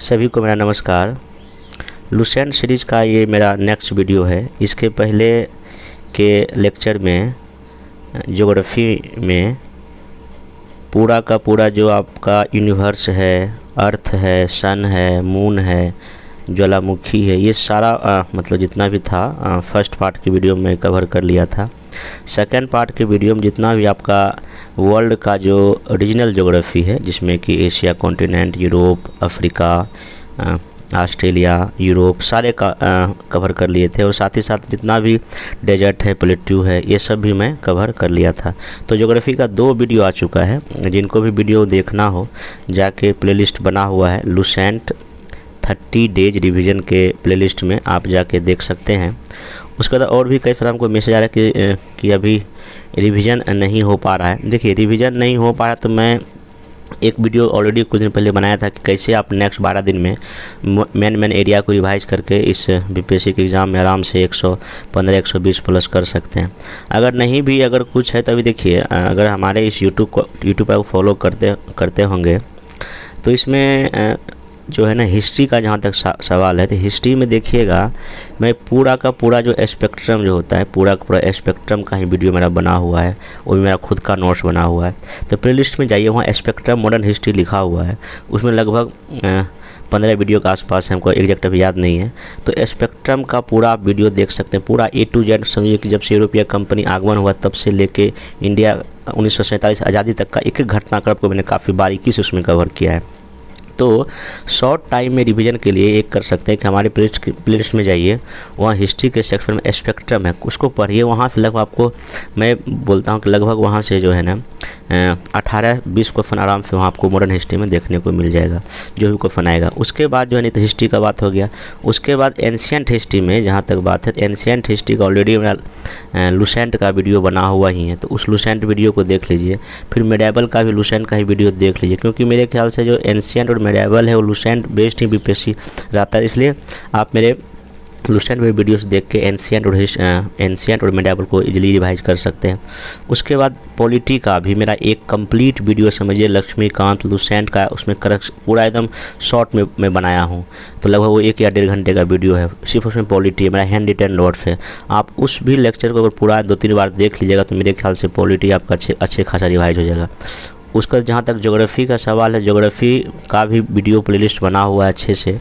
सभी को मेरा नमस्कार। लुसेंट सीरीज़ का ये मेरा नेक्स्ट वीडियो है। इसके पहले के लेक्चर में ज्योग्राफी में पूरा का पूरा जो आपका यूनिवर्स है, अर्थ है, सन है, मून है, ज्वालामुखी है, ये सारा मतलब जितना भी था फर्स्ट पार्ट की वीडियो में कवर कर लिया था। सेकंड पार्ट के वीडियो में जितना भी आपका वर्ल्ड का जो रीजनल ज्योग्राफी है, जिसमें कि Asia continent, Europe, Africa, Australia, Europe सारे का कवर कर लिए थे। और साथ ही साथ जितना भी डेजर्ट है, प्लेट्यू है, ये सब भी मैं कवर कर लिया था। तो ज्योग्राफी का 2 वीडियो आ चुका है। जिनको भी वीडियो देखना हो जाके प्लेलिस्ट बना हुआ है लुसेंट 30 डेज रिवीजन के प्लेलिस्ट में आप जाके देख सकते हैं। उसके बाद और भी कई सारे हमको मैसेज आ रहा है कि अभी रिवीजन नहीं हो पा रहा है। देखिए, रिवीजन नहीं हो पा रहा तो मैं एक वीडियो ऑलरेडी कुछ दिन पहले बनाया था कि कैसे आप नेक्स्ट 12 दिन में मेन एरिया को रिवाइज करके इस बीपीएससी के एग्ज़ाम में आराम से 115 120 प्लस कर सकते हैं। अगर कुछ है तो अभी देखिए, अगर हमारे इस यूट्यूब पर फॉलो करते होंगे तो इसमें जो है ना हिस्ट्री का जहाँ तक सवाल है तो हिस्ट्री में देखिएगा, मैं पूरा का पूरा जो स्पेक्ट्रम जो होता है, पूरा का पूरा स्पेक्ट्रम का ही वीडियो मेरा बना हुआ है। वो भी मेरा खुद का नोट्स बना हुआ है। तो प्लेलिस्ट में जाइए, वहाँ स्पेक्ट्रम मॉडर्न हिस्ट्री लिखा हुआ है। उसमें लगभग 15 वीडियो के आसपास है, हमको एग्जैक्ट अभी याद नहीं है। तो स्पेक्ट्रम का पूरा आप वीडियो देख सकते हैं, पूरा A to Z। समझिए कि जब से यूरोपीय कंपनी आगमन हुआ तब से लेके इंडिया 1947 आज़ादी तक का एक एक घटनाक्रम को मैंने काफ़ी बारीकी से उसमें कवर किया है। तो शॉर्ट टाइम में रिवीजन के लिए एक कर सकते हैं कि हमारे प्लेलिस्ट में जाइए, वहाँ हिस्ट्री के सेक्शन में स्पेक्ट्रम है, उसको पढ़िए। वहाँ से लगभग आपको मैं बोलता हूँ कि लगभग वहाँ से जो है ना 18-20 क्वेश्चन आराम से वहाँ आपको मॉडर्न हिस्ट्री में देखने को मिल जाएगा, जो भी क्वेश्चन आएगा। उसके बाद जो है नहीं तो हिस्ट्री का बात हो गया। उसके बाद एंशिएंट हिस्ट्री में जहाँ तक बात है, एंशिएंट हिस्ट्री का ऑलरेडी मेरा लुसेंट का वीडियो बना हुआ ही है, तो उस लुसेंट वीडियो को देख लीजिए। फिर मेडिएवल का भी लुसेंट का ही वीडियो देख लीजिए, क्योंकि मेरे ख्याल से जो एंशिएंट और मेडिएवल है वो लुसेंट बेस्ड ही बीपीएससी रहता है। इसलिए आप मेरे लुसेंट में वीडियोस देख के एंशिएंट और मेडिएवल को इजीली रिवाइज कर सकते हैं। उसके बाद पॉलिटी का भी मेरा एक कंप्लीट वीडियो समझिए, लक्ष्मीकांत लुसेंट का, उसमें पूरा एकदम शॉर्ट में मैं बनाया हूँ। तो लगभग वो 1 या 1.5 घंटे का वीडियो है, सिर्फ उसमें पॉलिटी है, मेरा हैंड रिटन नोट्स है। आप उस भी लेक्चर को अगर पूरा 2-3 बार देख लीजिएगा तो मेरे ख्याल से पॉलिटी आपका अच्छे खासा रिवाइज हो जाएगा। उसका जहाँ तक ज्योग्राफी का सवाल है, ज्योग्राफी का भी वीडियो प्लेलिस्ट बना हुआ है अच्छे से,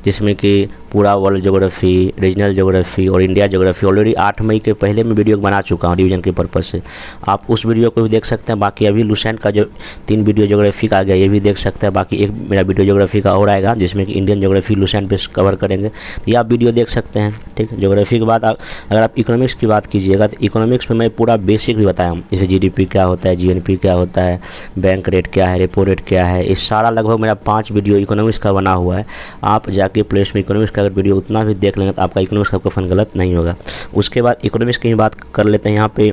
जिसमें कि पूरा वर्ल्ड ज्योग्राफी, रीजनल ज्योग्राफी और इंडिया ज्योग्राफी ऑलरेडी 8 मई के पहले मैं वीडियो बना चुका हूँ रिवीजन के पर्पज़ से। आप उस वीडियो को भी देख सकते हैं। बाकी अभी लुसेंट का जो 3 वीडियो ज्योग्राफी का आ गया, ये भी देख सकते हैं। बाकी एक मेरा वीडियो ज्योग्राफी का और आएगा, जिसमें कि इंडियन ज्योग्राफी लुसेंट पे कवर करेंगे, तो ये आप वीडियो देख सकते हैं। ठीक है। ज्योग्राफी के बाद अगर आप इकोनॉमिक्स की बात कीजिएगा तो इकोनॉमिक्स में मैं पूरा बेसिक भी बताया हूँ, जैसे GDP क्या होता है, GNP क्या होता है, बैंक रेट क्या है, रेपो रेट क्या है। इस सारा लगभग मेरा 5 वीडियो इकोनॉमिक्स का बना हुआ है। आप जाके प्लेलिस्ट में इकोनॉमिक्स का अगर वीडियो उतना भी देख लेंगे तो आपका इकोनॉमिक्स का क्वेश्चन गलत नहीं होगा। उसके बाद इकोनॉमिक्स की बात कर लेते हैं। यहाँ पे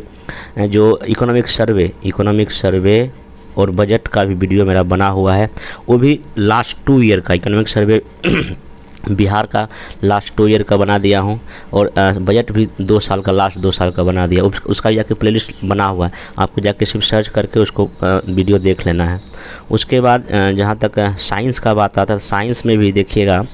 जो इकोनॉमिक सर्वे और बजट का भी वीडियो मेरा बना हुआ है, वो भी लास्ट 2 ईयर का इकोनॉमिक सर्वे बिहार का लास्ट 2 ईयर का बना दिया हूँ, और बजट भी 2 साल का, लास्ट 2 साल का बना दिया। उसका जाके प्लेलिस्ट बना हुआ है, आपको जाके सिर्फ सर्च करके उसको वीडियो देख लेना है। उसके बाद जहाँ तक साइंस का बात आता है, साइंस में भी देखिएगा,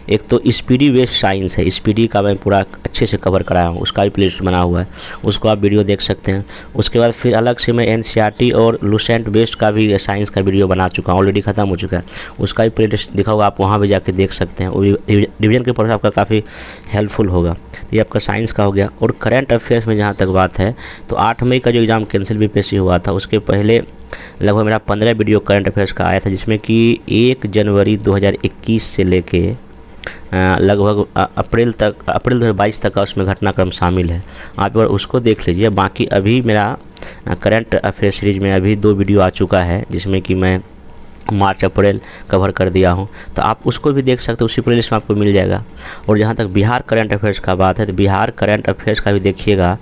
एक तो स्पीडी बेस्ड साइंस है, स्पीडी का मैं पूरा अच्छे से कवर कराया हूँ, उसका भी प्लेलिस्ट बना हुआ है, उसको आप वीडियो देख सकते हैं। उसके बाद फिर अलग से मैं NCERT और लुसेंट बेस्ड का भी साइंस का वीडियो बना चुका हूँ, ऑलरेडी ख़त्म हो चुका है। उसका भी प्लेलिस्ट दिखा होगा, आप वहाँ भी जाके देख सकते हैं। वो डिवीजन के पर्पस आपका काफ़ी हेल्पफुल होगा। तो ये आपका साइंस का हो गया। और करंट अफेयर्स में जहाँ तक बात है, तो 8 मई का जो एग्ज़ाम कैंसिल बीपीएससी हुआ था, उसके पहले लगभग मेरा 15 वीडियो करंट अफेयर्स का आया था, जिसमें कि 1 जनवरी 2021 से लेके लगभग अप्रैल 2022 तक का उसमें घटनाक्रम शामिल है। आप और उसको देख लीजिए। बाकी अभी मेरा करंट अफेयर सीरीज़ में अभी 2 वीडियो आ चुका है, जिसमें कि मैं मार्च अप्रैल कवर कर दिया हूं, तो आप उसको भी देख सकते हो, उसी प्लेलिस्ट में आपको मिल जाएगा। और जहां तक बिहार करंट अफेयर्स का बात है, तो बिहार करंट अफेयर्स का भी देखिएगा,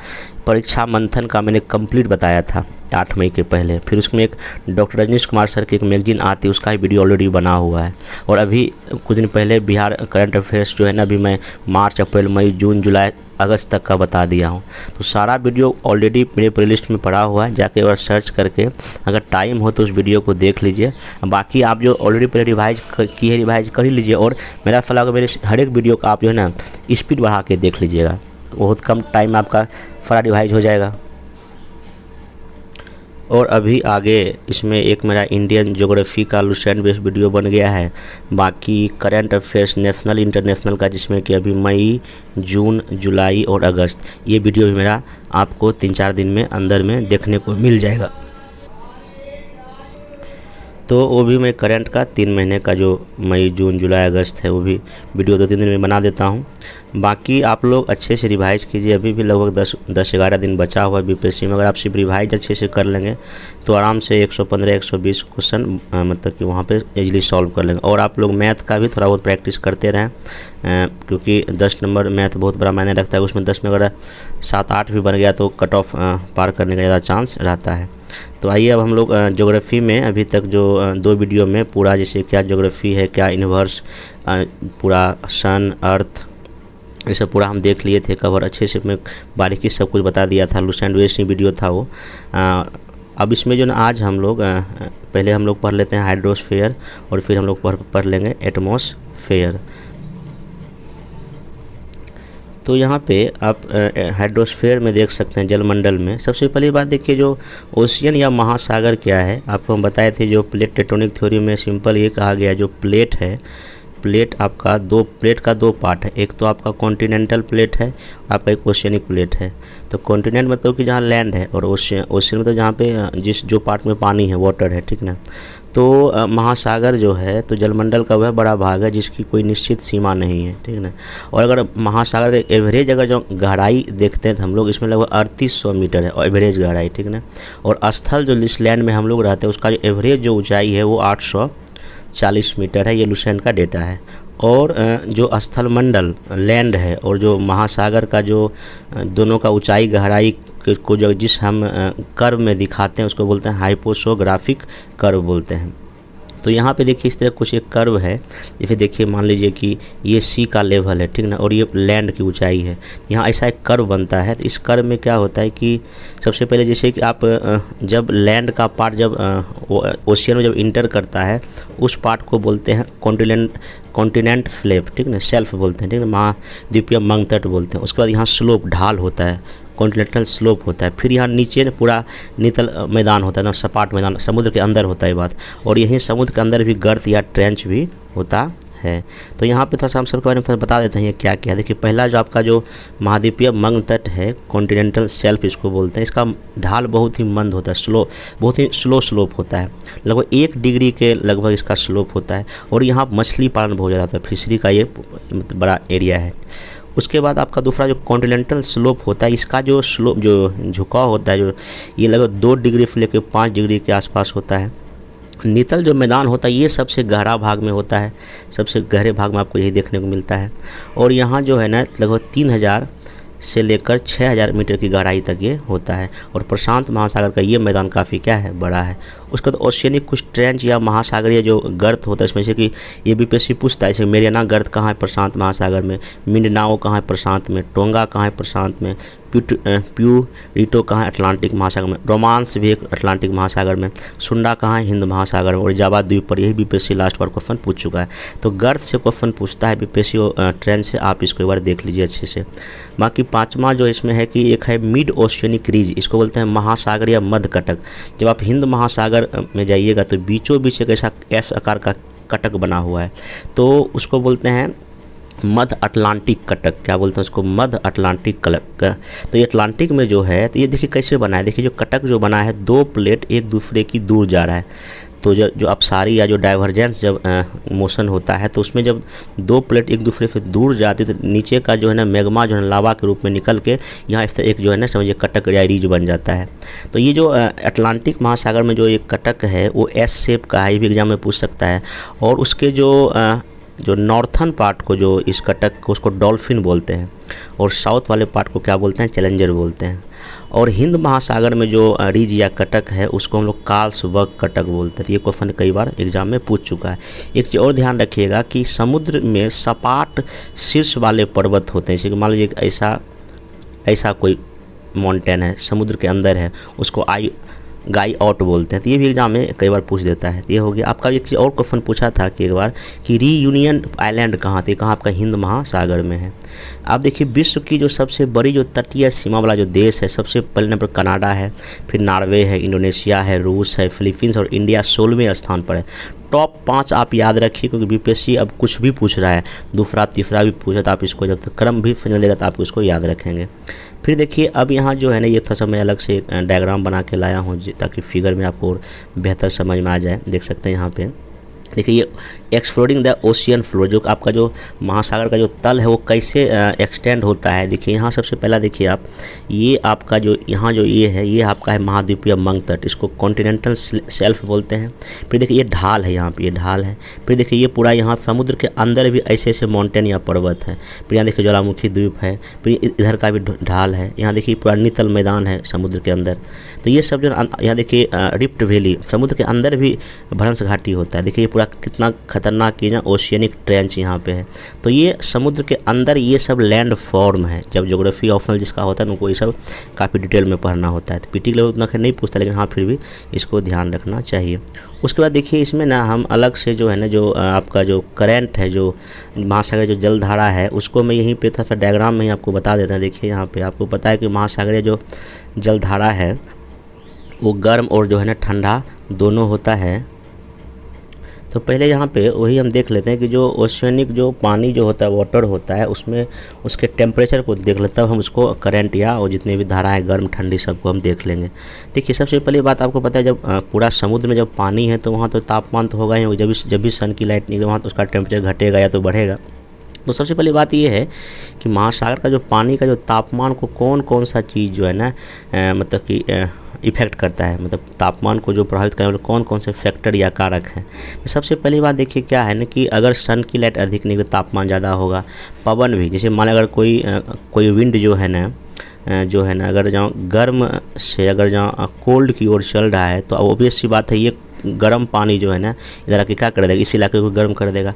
परीक्षा मंथन का मैंने कंप्लीट बताया था 8 मई के पहले। फिर उसमें एक डॉक्टर रजनीश कुमार सर की एक मैगजीन आती है, उसका ही वीडियो ऑलरेडी बना हुआ है। और अभी कुछ दिन पहले बिहार करंट अफेयर्स जो है ना, अभी मैं मार्च, अप्रैल, मई, जून, जुलाई, अगस्त तक का बता दिया हूँ। तो सारा वीडियो ऑलरेडी मेरे प्लेलिस्ट में पड़ा हुआ है, जाके एक बार सर्च करके अगर टाइम हो तो उस वीडियो को देख लीजिए। बाकी आप जो ऑलरेडी पहले रिवाइज की है, रिवाइज कर ही लीजिए। और मेरा सलाह है, मेरे हर एक वीडियो का आप जो है ना स्पीड बढ़ा के देख लीजिएगा, बहुत कम टाइम में आपका फरा रिवाइज हो जाएगा। और अभी आगे इसमें एक मेरा इंडियन ज्योग्राफी का लुसेंट बेस्ड वीडियो बन गया है। बाकी करंट अफेयर्स नेशनल इंटरनेशनल का, जिसमें कि अभी मई, जून, जुलाई और अगस्त, ये वीडियो भी मेरा आपको 3-4 दिन में अंदर में देखने को मिल जाएगा। तो वो भी मैं करंट का 3 महीने का जो मई, जून, जुलाई, अगस्त है, वो भी वीडियो 2-3 दिन में बना देता हूँ। बाकी आप लोग अच्छे से रिवाइज कीजिए। अभी भी लगभग 10-11 दिन बचा हुआ है बीपीएससी में। अगर आप सिर्फ रिवाइज अच्छे से कर लेंगे तो आराम से 115-120 क्वेश्चन मतलब कि वहाँ पे इजीली सॉल्व कर लेंगे। और आप लोग मैथ का भी थोड़ा बहुत प्रैक्टिस करते रहें, क्योंकि 10 नंबर मैथ बहुत बड़ा मायने रखता है। उसमें 10 में अगर 7-8 भी बन गया तो कट ऑफ पार करने का ज़्यादा चांस रहता है। तो आइए अब हम लोग ज्योग्राफी में अभी तक जो 2 वीडियो में पूरा, जैसे क्या ज्योग्राफी है, क्या यूनिवर्स, पूरा सन, अर्थ, ये सब पूरा हम देख लिए थे कवर अच्छे से। मैं बारीकी सब कुछ बता दिया था, लुसेंट बेस्ड वीडियो था वो। अब इसमें जो ना आज हम लोग पहले हम लोग पढ़ लेते हैं हाइड्रोस्फीयर, और फिर हम लोग पढ़ लेंगे एटमॉस्फेयर। तो यहाँ पे आप हाइड्रोस्फीयर में देख सकते हैं जलमंडल में। सबसे पहली बात देखिए, जो ओशियन या महासागर क्या है, आपको हम बताए थे। जो प्लेट टेक्टोनिक थ्योरी में सिंपल ये कहा गया, जो प्लेट है, प्लेट आपका प्लेट का 2 पार्ट है। एक तो आपका कॉन्टिनेंटल प्लेट है, आपका एक ओशियनिक प्लेट है। तो कॉन्टिनेंट मतलब कि जहाँ लैंड है, और ओशियन मतलब जहाँ पे जो पार्ट में पानी है, वाटर है, ठीक ना। तो महासागर जो है, तो जलमंडल का वह बड़ा भाग है जिसकी कोई निश्चित सीमा नहीं है, ठीक ना। और अगर महासागर के एवरेज अगर जो गहराई देखते हैं तो हम लोग इसमें लगभग 3800 मीटर है एवरेज गहराई, ठीक ना। और स्थल जो इस लैंड में हम लोग रहते हैं, उसका जो एवरेज जो ऊंचाई है वो 840 मीटर है। ये लुसेंट का डेटा है। और जो स्थल मंडल लैंड है और जो महासागर का जो दोनों का ऊंचाई गहराई को जो जिस हम कर्व में दिखाते हैं, उसको बोलते हैं हाइपोसोग्राफिक कर्व बोलते हैं। तो यहाँ पे देखिए इस तरह कुछ एक कर्व है। जैसे देखिए मान लीजिए कि ये सी का लेवल है, ठीक ना, और ये लैंड की ऊंचाई है। यहाँ ऐसा एक कर्व बनता है। तो इस कर्व में क्या होता है कि सबसे पहले जैसे कि आप जब लैंड का पार्ट जब ओशियन में जब इंटर करता है, उस पार्ट को बोलते हैं कॉन्टिनेंट फ्लैप, ठीक ना, शेल्फ बोलते हैं, ठीक ना, महाद्वीपीय मंगतट बोलते हैं। उसके बाद यहाँ स्लोप ढाल होता है, कॉन्टिनेंटल स्लोप होता है। फिर यहाँ नीचे ना पूरा नितल मैदान होता है ना, सपाट मैदान, समुद्र के अंदर होता है बात। और यहीं समुद्र के अंदर भी गर्त या ट्रेंच भी होता है। तो यहाँ पे थोड़ा सा हम सबके बारे में बता देते हैं ये क्या क्या है। देखिए पहला जो आपका जो महाद्वीपीय मंग तट है, कॉन्टिनेंटल शेल्फ इसको बोलते हैं। इसका ढाल बहुत ही मंद होता है, बहुत ही स्लो स्लोप होता है। लगभग 1 डिग्री के लगभग इसका स्लोप होता है। और यहाँ मछली पालन बहुत ज़्यादा होता है, फिशरी का ये बड़ा एरिया है। उसके बाद आपका दूसरा जो कॉन्टिनेंटल स्लोप होता है, इसका जो स्लोप जो झुकाव होता है, जो ये लगभग 2 डिग्री से लेकर 5 डिग्री के आसपास होता है। नितल जो मैदान होता है ये सबसे गहरा भाग में होता है, सबसे गहरे भाग में आपको यही देखने को मिलता है। और यहाँ जो है ना लगभग 3000 से लेकर 6000 मीटर की गहराई तक ये होता है। और प्रशांत महासागर का ये मैदान काफ़ी क्या है, बड़ा है। उसका तो ओशियनिक कुछ ट्रेंच या महासागरीय जो गर्त होता है, इसमें से कि ये बीपीएससी पूछता है, जैसे मेरियाना गर्त कहाँ है प्रशांत महासागर में, मिंडनाओ कहाँ है प्रशांत में, टोंगा कहाँ है प्रशांत में, प्यूरिटो कहाँ है अटलांटिक महासागर में, रोमांस भी एक अटलांटिक महासागर में, सुंडा कहाँ है हिंद महासागर में, और जावा द्वीप पर। यही बीपीएससी लास्ट बार क्वेश्चन पूछ चुका है। तो गर्त से क्वेश्चन पूछता है बीपीएससी ट्रेंच से, आप इसको एक बार देख लीजिए अच्छे से। बाकी 5वां जो इसमें है कि एक है मिड ओशियनिक रीज, इसको बोलते हैं महासागरीय मध्य कटक। जब आप हिंद महासागर में जाइएगा तो बीचों बीच एक ऐसा एस आकार का कटक बना हुआ है, तो उसको बोलते हैं मध्य अटलांटिक कटक। क्या बोलते हैं उसको, मध्य अटलांटिक कटक। तो ये अटलांटिक में जो है, तो ये देखिए कैसे बना है। देखिए जो कटक जो बना है, 2 प्लेट एक दूसरे की दूर जा रहा है। तो जो अपसारी या जो डाइवर्जेंस जब मोशन होता है, तो उसमें जब 2 प्लेट एक दूसरे से दूर जाती है तो नीचे का जो है ना मैग्मा जो है लावा के रूप में निकल के यहाँ एक जो है ना समझिए कटक या रीज बन जाता है। तो ये जो अटलांटिक महासागर में जो एक कटक है वो एस शेप का है, ये भी एग्जाम में पूछ सकता है। और उसके जो नॉर्थन पार्ट को, जो इस कटक को, उसको डॉल्फिन बोलते हैं। और साउथ वाले पार्ट को क्या बोलते हैं, चैलेंजर बोलते हैं। और हिंद महासागर में जो रिज या कटक है उसको हम लोग कार्लसवर्ग कटक बोलते हैं। ये क्वेश्चन कई बार एग्जाम में पूछ चुका है। एक चीज़ और ध्यान रखिएगा कि समुद्र में सपाट शीर्ष वाले पर्वत होते हैं। जैसे कि मान लीजिए ऐसा कोई माउंटेन है, समुद्र के अंदर है, उसको गाई आउट बोलते हैं। तो ये भी एग्जाम में कई बार पूछ देता है। तो ये हो गया आपका। एक और क्वेश्चन पूछा था कि एक बार कि रीयूनियन आइलैंड कहाँ थे, कहाँ आपका हिंद महासागर में है। आप देखिए विश्व की जो सबसे बड़ी जो तटीय सीमा वाला जो देश है, सबसे पहले नंबर कनाडा है, फिर नॉर्वे है, इंडोनेशिया है, रूस है, फिलीपींस और इंडिया 16वें स्थान पर है। टॉप 5 आप याद रखिए, क्योंकि बीपीएससी अब कुछ भी पूछ रहा है, दूसरा तीसरा भी पूछा, तो आप इसको जब तक क्रम भी समझ लेगा तो आप इसको याद रखेंगे। फिर देखिए अब यहाँ जो है ना, ये थोड़ा सा मैं अलग से डायग्राम बना के लाया हूँ ताकि फिगर में आपको और बेहतर समझ में आ जाए। देख सकते हैं यहाँ पे, देखिए ये एक्सप्लोरिंग द ओशियन फ्लोर, जो आपका जो महासागर का जो तल है वो कैसे एक्सटेंड होता है। देखिए यहाँ सबसे पहला देखिए आप, ये आपका जो यहाँ जो ये है, ये आपका है महाद्वीपीय मंग तट, इसको कॉन्टिनेंटल शेल्फ बोलते हैं। फिर देखिए ये ढाल है, यहाँ पे ये ढाल है। फिर देखिए ये पूरा यहाँ समुद्र के अंदर भी ऐसे ऐसे माउंटेन या पर्वत है। फिर यहाँ देखिए ज्वालामुखी द्वीप है, फिर इधर का भी ढाल है। यहाँ देखिए पूरा नितल मैदान है समुद्र के अंदर। तो ये सब जो यहाँ देखिए रिफ्ट वैली, समुद्र के अंदर भी भ्रंश घाटी होता है। देखिए पूरा कितना खतरनाक ये ना ओशियनिक ट्रेंच यहाँ पे है। तो ये समुद्र के अंदर ये सब लैंड फॉर्म है। जब ज्योग्राफी ऑप्शनल जिसका होता है उनको ये सब काफ़ी डिटेल में पढ़ना होता है। तो पीटी के लोग उतना खैर नहीं पूछता, लेकिन हाँ फिर भी इसको ध्यान रखना चाहिए। उसके बाद देखिए इसमें ना हम अलग से जो है ना, जो आपका जो करंट है, जो महासागर जो जलधारा है, उसको मैं यहीं पे थोड़ा सा डायग्राम में ही आपको बता देता हूँ। देखिए यहाँ पे आपको पता है कि महासागरीय जो जलधारा है वो गर्म और जो है ना ठंडा दोनों होता है। तो पहले यहाँ पे वही हम देख लेते हैं कि जो ओशियनिक जो पानी जो होता है, वाटर होता है, उसमें उसके टेम्परेचर को देख लेते हैं हम, उसको करंट या और जितने भी धाराएं गर्म ठंडी सबको हम देख लेंगे। देखिए सबसे पहली बात आपको पता है, जब पूरा समुद्र में जब पानी है तो वहाँ तो तापमान तो होगा ही, जब भी सन की लाइट निकले वहाँ तो उसका टेम्परेचर घटेगा या तो बढ़ेगा। तो सबसे पहली बात ये है कि महासागर का जो पानी का जो तापमान को कौन कौन सा चीज़ जो है ना मतलब कि इफ़ेक्ट करता है, मतलब तापमान को जो प्रभावित करने वाले कौन कौन से फैक्टर या कारक हैं। तो सबसे पहली बात देखिए क्या है ना कि अगर सन की लाइट अधिक निकले तापमान ज़्यादा होगा। पवन भी, जैसे मान अगर कोई विंड जो है ना अगर जहाँ गर्म से अगर जहाँ कोल्ड की ओर चल रहा है, तो ऑब्वियस सी बात है ये गर्म पानी जो है ना इधर आके क्या कर देगा, इस इलाके को गर्म कर देगा।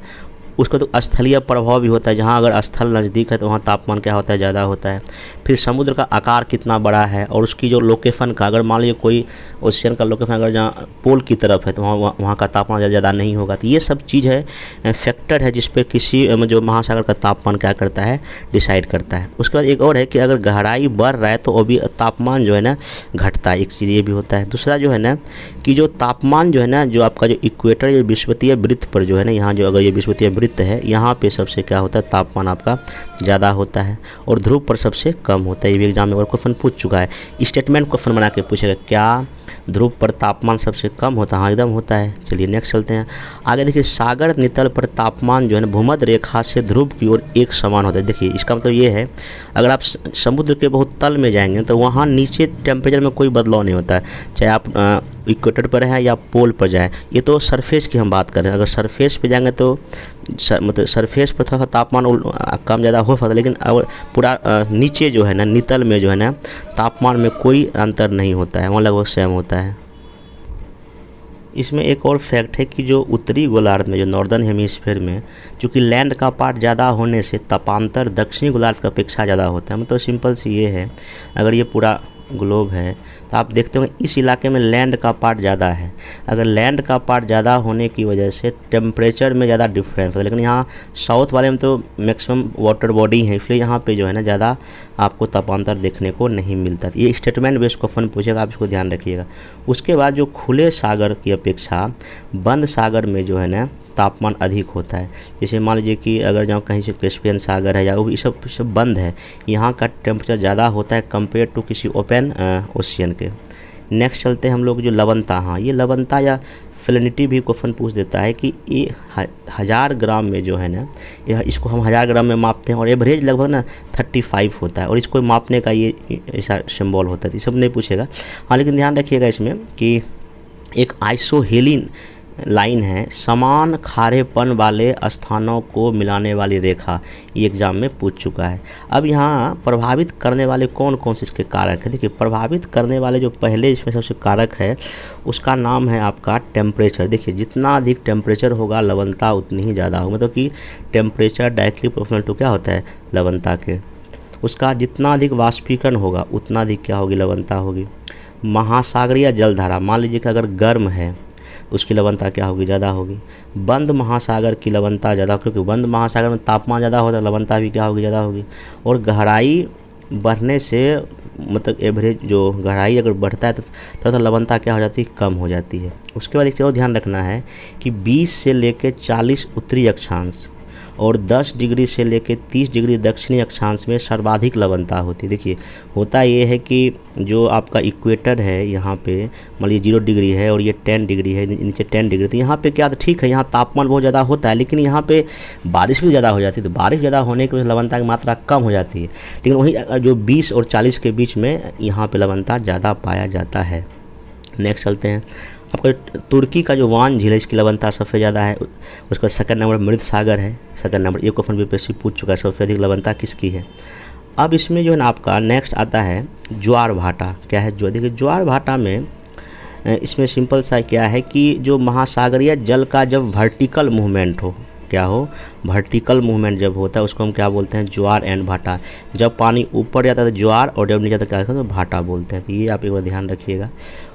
उसका तो स्थलीय प्रभाव भी होता है, जहाँ अगर स्थल नज़दीक है तो वहाँ तापमान क्या होता है, ज़्यादा होता है। फिर समुद्र का आकार कितना बड़ा है और उसकी जो लोकेशन का, अगर मान लीजिए कोई ओशियन का लोकेशन अगर जहाँ पोल की तरफ है तो वहाँ का तापमान ज़्यादा नहीं होगा। तो ये सब चीज़ है, फैक्टर है जिस पे किसी जो महासागर का तापमान क्या करता है, डिसाइड करता है। उसके बाद एक और है कि अगर गहराई बढ़ रहा है तो अभी तापमान जो है ना घटता है, एक चीज़ ये भी होता है। दूसरा जो है ना कि जो तापमान जो है ना, जो आपका जो इक्वेटर या विषुवतीय वृत्त पर जो है ना, यहाँ जो अगर ये विषुवतीय वृत्त है यहाँ पे सबसे क्या होता है, तापमान आपका ज़्यादा होता है और ध्रुव पर सबसे कम होता है। ये भी एग्जाम में और क्वेश्चन पूछ चुका है, स्टेटमेंट क्वेश्चन बना के पूछेगा क्या ध्रुव पर तापमान सबसे कम होता है। हाँ एकदम होता है। चलिए नेक्स्ट चलते हैं आगे। देखिए सागर नितल पर तापमान जो है ना भूमध्य रेखा से ध्रुव की ओर एक समान होता है। देखिए इसका मतलब ये है अगर आप समुद्र के बहुत तल में जाएंगे तो वहाँ नीचे टेम्परेचर में कोई बदलाव नहीं होता है, चाहे आप इक्वेटर पर हैं या पोल पर जाएं। ये तो सरफेस की हम बात कर रहे हैं। अगर सरफेस पे जाएंगे तो मतलब सरफेस पर थोड़ा सा तापमान कम ज़्यादा हो सकता है, लेकिन अगर पूरा नीचे जो है ना नितल में जो है ना तापमान में कोई अंतर नहीं होता है, वहाँ लगभग सेम होता है। इसमें एक और फैक्ट है कि जो उत्तरी गोलार्ध में, जो नॉर्दर्न हेमिस्फीयर में, चूँकि लैंड का पार्ट ज़्यादा होने से तापांतर दक्षिणी गोलार्ध की अपेक्षा ज़्यादा होता है। मतलब सिंपल सी ये है, अगर ये पूरा ग्लोब है तो आप देखते हो इस इलाके में लैंड का पार्ट ज़्यादा है। अगर लैंड का पार्ट ज़्यादा होने की वजह से टेम्परेचर में ज़्यादा डिफरेंस है, लेकिन यहाँ साउथ वाले में तो मैक्सिमम वाटर बॉडी है, इसलिए यहाँ पे जो है ना ज़्यादा आपको तापांतर देखने को नहीं मिलता। ये स्टेटमेंट बेस्ड क्वेश्चन पूछेगा, आप इसको ध्यान रखिएगा। उसके बाद जो खुले सागर की अपेक्षा बंद सागर में जो है ना तापमान अधिक होता है। जैसे मान लीजिए कि अगर जहाँ कहीं से कैस्पियन सागर है या वो सब बंद है, यहाँ का टेम्परेचर ज़्यादा होता है कंपेयर टू किसी ओपन ओशियन के। नेक्स्ट चलते हैं हम लोग जो लवणता। हाँ ये लवणता या सैलिनिटी भी क्वेश्चन पूछ देता है कि ये 1000 ग्राम में जो है ना, इसको हम 1000 ग्राम में मापते हैं और एवरेज लगभग ना 35 होता है और इसको मापने का ये ऐसा सिंबल होता है। ये सब नहीं पूछेगा। हाँ लेकिन ध्यान रखिएगा इसमें कि एक आइसोहेलिन लाइन है समान खारेपन वाले स्थानों को मिलाने वाली रेखा, ये एग्जाम में पूछ चुका है। अब यहाँ प्रभावित करने वाले कौन कौन से इसके कारक हैं। देखिए प्रभावित करने वाले जो पहले इसमें सबसे कारक है उसका नाम है आपका टेम्परेचर। देखिए जितना अधिक टेम्परेचर होगा लवणता उतनी ही ज़्यादा होगी, मतलब कि टेम्परेचर डायरेक्टली प्रोपोर्शनल टू क्या होता है लवणता के। उसका जितना अधिक वाष्पीकरण होगा उतना अधिक क्या होगी लवणता होगी। महासागरीय जलधारा, मान लीजिए कि अगर गर्म है उसकी लवणता क्या होगी ज़्यादा होगी। बंद महासागर की लवणता ज़्यादा, क्योंकि बंद महासागर में तापमान ज़्यादा होता है लवणता भी क्या होगी ज़्यादा होगी। और गहराई बढ़ने से मतलब एवरेज जो गहराई अगर बढ़ता है तो थोड़ा सा लवणता क्या हो जाती है कम हो जाती है। उसके बाद एक चीज़ और ध्यान रखना है कि 20 से लेकर 40 उत्तरी अक्षांश और 10 डिग्री से लेकर 30 डिग्री दक्षिणी अक्षांश में सर्वाधिक लवणता होती है। देखिए होता ये है कि जो आपका इक्वेटर है यहाँ पे मान लीजिए 0 डिग्री है और ये 10 डिग्री है, नीचे 10 डिग्री, तो यहाँ पे क्या तो ठीक है यहाँ तापमान बहुत ज़्यादा होता है लेकिन यहाँ पे बारिश भी ज़्यादा हो जाती है, तो बारिश ज़्यादा होने की वजह से लवणता की मात्रा कम हो जाती है। लेकिन वहीं जो 20 और 40 के बीच में यहाँ पर लवणता ज़्यादा पाया जाता है। नेक्स्ट चलते हैं, आपका तुर्की का जो वान झील है इसकी लवणता सबसे ज़्यादा है। उसका सेकंड नंबर मृत सागर है, सेकंड नंबर। ये क्वेश्चन बीपीएससी पूछ चुका है सबसे अधिक लवणता किसकी है। अब इसमें जो है ना आपका नेक्स्ट आता है ज्वार भाटा। क्या है जो, देखिए ज्वार भाटा में इसमें सिंपल सा क्या है कि जो महासागरीय जल का जब वर्टिकल मूवमेंट हो, क्या हो वर्टिकल मूवमेंट जब होता है उसको हम क्या बोलते हैं ज्वार एंड भाटा। जब पानी ऊपर जाता है तो ज्वार और जब नीचे जाता है क्या होता है तो भाटा बोलते हैं। तो ये आप एक बार ध्यान रखिएगा।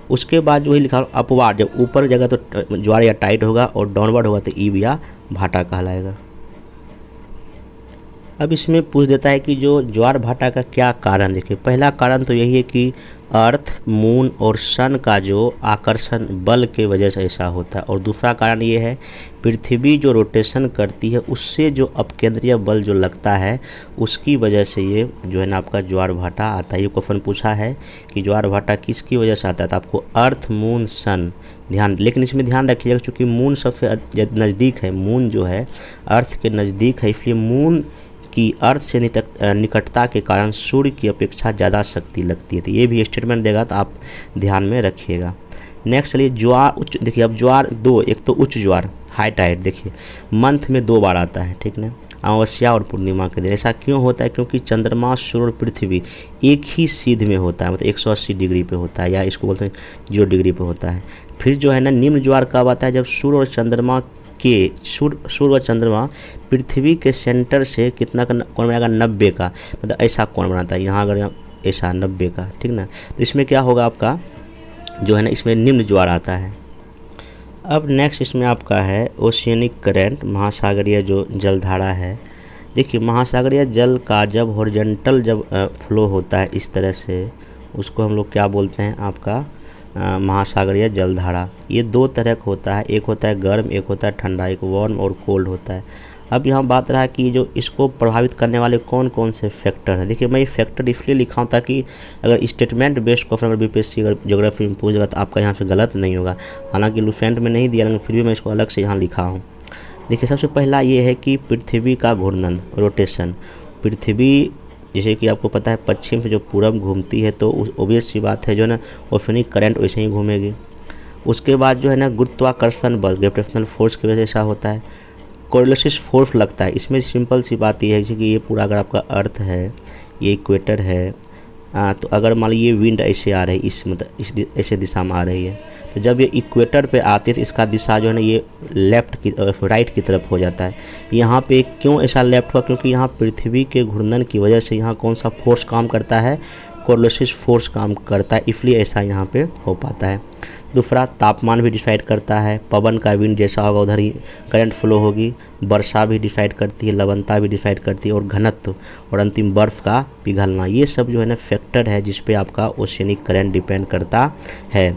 उसके बाद जो ही लिखा अपवाद, जब ऊपर जगह तो ज्वार या टाइट होगा और डाउनवर्ड होगा तो ईब या भाटा कहलाएगा। अब इसमें पूछ देता है कि जो ज्वार भाटा का क्या कारण। देखिए पहला कारण तो यही है कि अर्थ मून और सन का जो आकर्षण बल के वजह से ऐसा होता है, और दूसरा कारण ये है पृथ्वी जो रोटेशन करती है उससे जो अपकेंद्रीय बल जो लगता है उसकी वजह से ये जो है ना आपका ज्वार भाटा आता है। ये क्वेश्चन पूछा है कि ज्वार भाटा किसकी वजह से आता है, तो आपको अर्थ मून सन ध्यान, लेकिन इसमें ध्यान रखिएगा चूँकि मून सबसे नज़दीक है, मून जो है अर्थ के नज़दीक है, इसलिए मून कि अर्थ से निकटता के कारण सूर्य की अपेक्षा ज़्यादा शक्ति लगती है। तो ये भी स्टेटमेंट देगा तो आप ध्यान में रखिएगा। नेक्स्ट चलिए ज्वार उच्च। देखिए अब ज्वार दो, एक तो उच्च ज्वार हाई टाइड, देखिए मंथ में 2 बार आता है, ठीक ना, अमावस्या और पूर्णिमा के दिन। ऐसा क्यों होता है, क्योंकि चंद्रमा सूर्य और पृथ्वी एक ही सीध में होता है, मतलब 180 डिग्री पे होता है, या इसको बोलते हैं 0 डिग्री पे होता है। फिर जो है ना निम्न ज्वार कब आता है, जब सूर्य और चंद्रमा के सूर्य व चंद्रमा पृथ्वी के सेंटर से कितना का कोण बनाएगा 90 का, मतलब ऐसा कोण बनाता है। यहाँ अगर ऐसा 90 का, ठीक ना, तो इसमें क्या होगा आपका जो है ना इसमें निम्न ज्वार आता है। अब नेक्स्ट इसमें आपका है ओशियनिक करंट, महासागरीय जो जलधारा है। देखिए महासागरीय जल का जब हॉरिजॉन्टल जब फ्लो होता है इस तरह से, उसको हम लोग क्या बोलते हैं आपका महासागरीय जलधारा। ये 2 तरह का होता है, एक होता है गर्म, एक होता है ठंडा, एक वार्म और कोल्ड होता है। अब यहाँ बात रहा कि जो इसको प्रभावित करने वाले कौन कौन से फैक्टर हैं। देखिए मैं ये फैक्टर इसलिए लिखा हूँ ताकि अगर स्टेटमेंट बेस्ड क्वेश्चन अगर बीपीएससी अगर ज्योग्राफी में पूछेगा तो आपका यहाँ से गलत नहीं होगा। हालांकि लुसेंट में नहीं दिया लेकिन फिर भी मैं इसको अलग से यहाँ लिखा हूँ। देखिए सबसे पहला ये है कि पृथ्वी का घूर्णन, रोटेशन। पृथ्वी जैसे कि आपको पता है पश्चिम से जो पूरब घूमती है तो ऑब्वियस सी बात है जो है ना ओशियनिक करंट वैसे ही घूमेगी। उसके बाद जो है ना गुरुत्वाकर्षण बल, ग्रेविटेशनल फोर्स की वजह से ऐसा होता है। कोरियोलिस फोर्स लगता है। इसमें सिंपल सी बात ये है कि ये पूरा अगर आपका अर्थ है, ये इक्वेटर है, तो अगर मान लीजिए विंड ऐसे आ रही है, इस मतलब इस ऐसे दिशा में आ रही है, तो जब ये इक्वेटर पे आती है तो इसका दिशा जो है ना ये लेफ़्ट की राइट की तरफ हो जाता है। यहाँ पे क्यों ऐसा लेफ्ट हुआ, क्योंकि यहाँ पृथ्वी के घूर्णन की वजह से यहाँ कौन सा फोर्स काम करता है, कोरियोलिस फोर्स काम करता है, इसलिए ऐसा यहाँ पे हो पाता है। दूसरा तापमान भी डिसाइड करता है, पवन का विंड जैसा होगा उधर ही करंट फ्लो होगी। वर्षा भी डिसाइड करती है, लवणता भी डिसाइड करती है, और घनत्व और अंतिम बर्फ़ का पिघलना, ये सब जो है ना फैक्टर है जिस पे आपका ओशियनिक करंट डिपेंड करता है।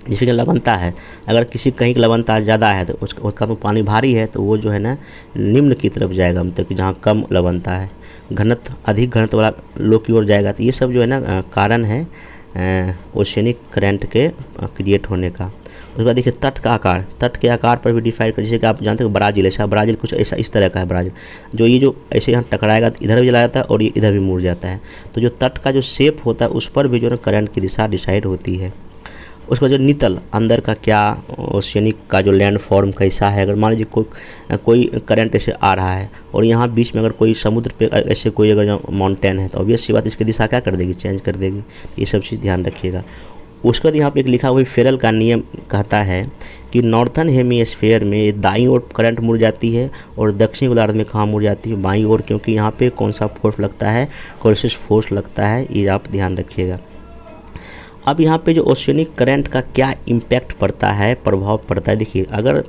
जैसे कि लवणता है, अगर किसी कहीं की लवणता ज़्यादा है तो उसका तो पानी भारी है तो वो जो है ना निम्न की तरफ जाएगा, मतलब कि जहाँ कम लवणता है। घनत्व अधिक घनत्व वाला लो की ओर जाएगा। तो ये सब जो है ना कारण है ओशियनिक करंट के क्रिएट होने का। उसके बाद देखिए तट का आकार, तट के आकार पर भी डिसाइड कर, जैसे कि आप जानते हो ब्राज़ील, ऐसा ब्राज़ील कुछ ऐसा इस तरह का है ब्राज़ील, जो ये जो ऐसे यहाँ टकराएगा तो इधर भी चला जाता है और ये इधर भी मुड़ जाता है। तो जो तट का जो शेप होता है उस पर भी जो है करंट की दिशा डिसाइड होती है। उसका जो नितल अंदर का क्या ओशियनिक का जो लैंड फॉर्म कैसा है। अगर मान लीजिए कोई करंट ऐसे आ रहा है और यहाँ बीच में अगर कोई समुद्र पे ऐसे कोई अगर माउंटेन है तो ऑब्वियस सी बात इसकी दिशा क्या कर देगी, चेंज कर देगी। तो ये सब चीज़ ध्यान रखिएगा। उसके बाद यहाँ पे एक लिखा हुआ फेरल का नियम कहता है कि नॉर्थन हेमीस्फीयर में दाईं ओर करंट मुड़ जाती है और दक्षिणी गोलार्ध में कहाँ मुड़ जाती है, बाईं ओर, क्योंकि यहाँ पे कौन सा फोर्स लगता है, कोर्सिस फोर्स लगता है। ये आप ध्यान रखिएगा। अब यहाँ पे जो ओशियनिक करंट का क्या इम्पैक्ट पड़ता है, प्रभाव पड़ता है, देखिए अगर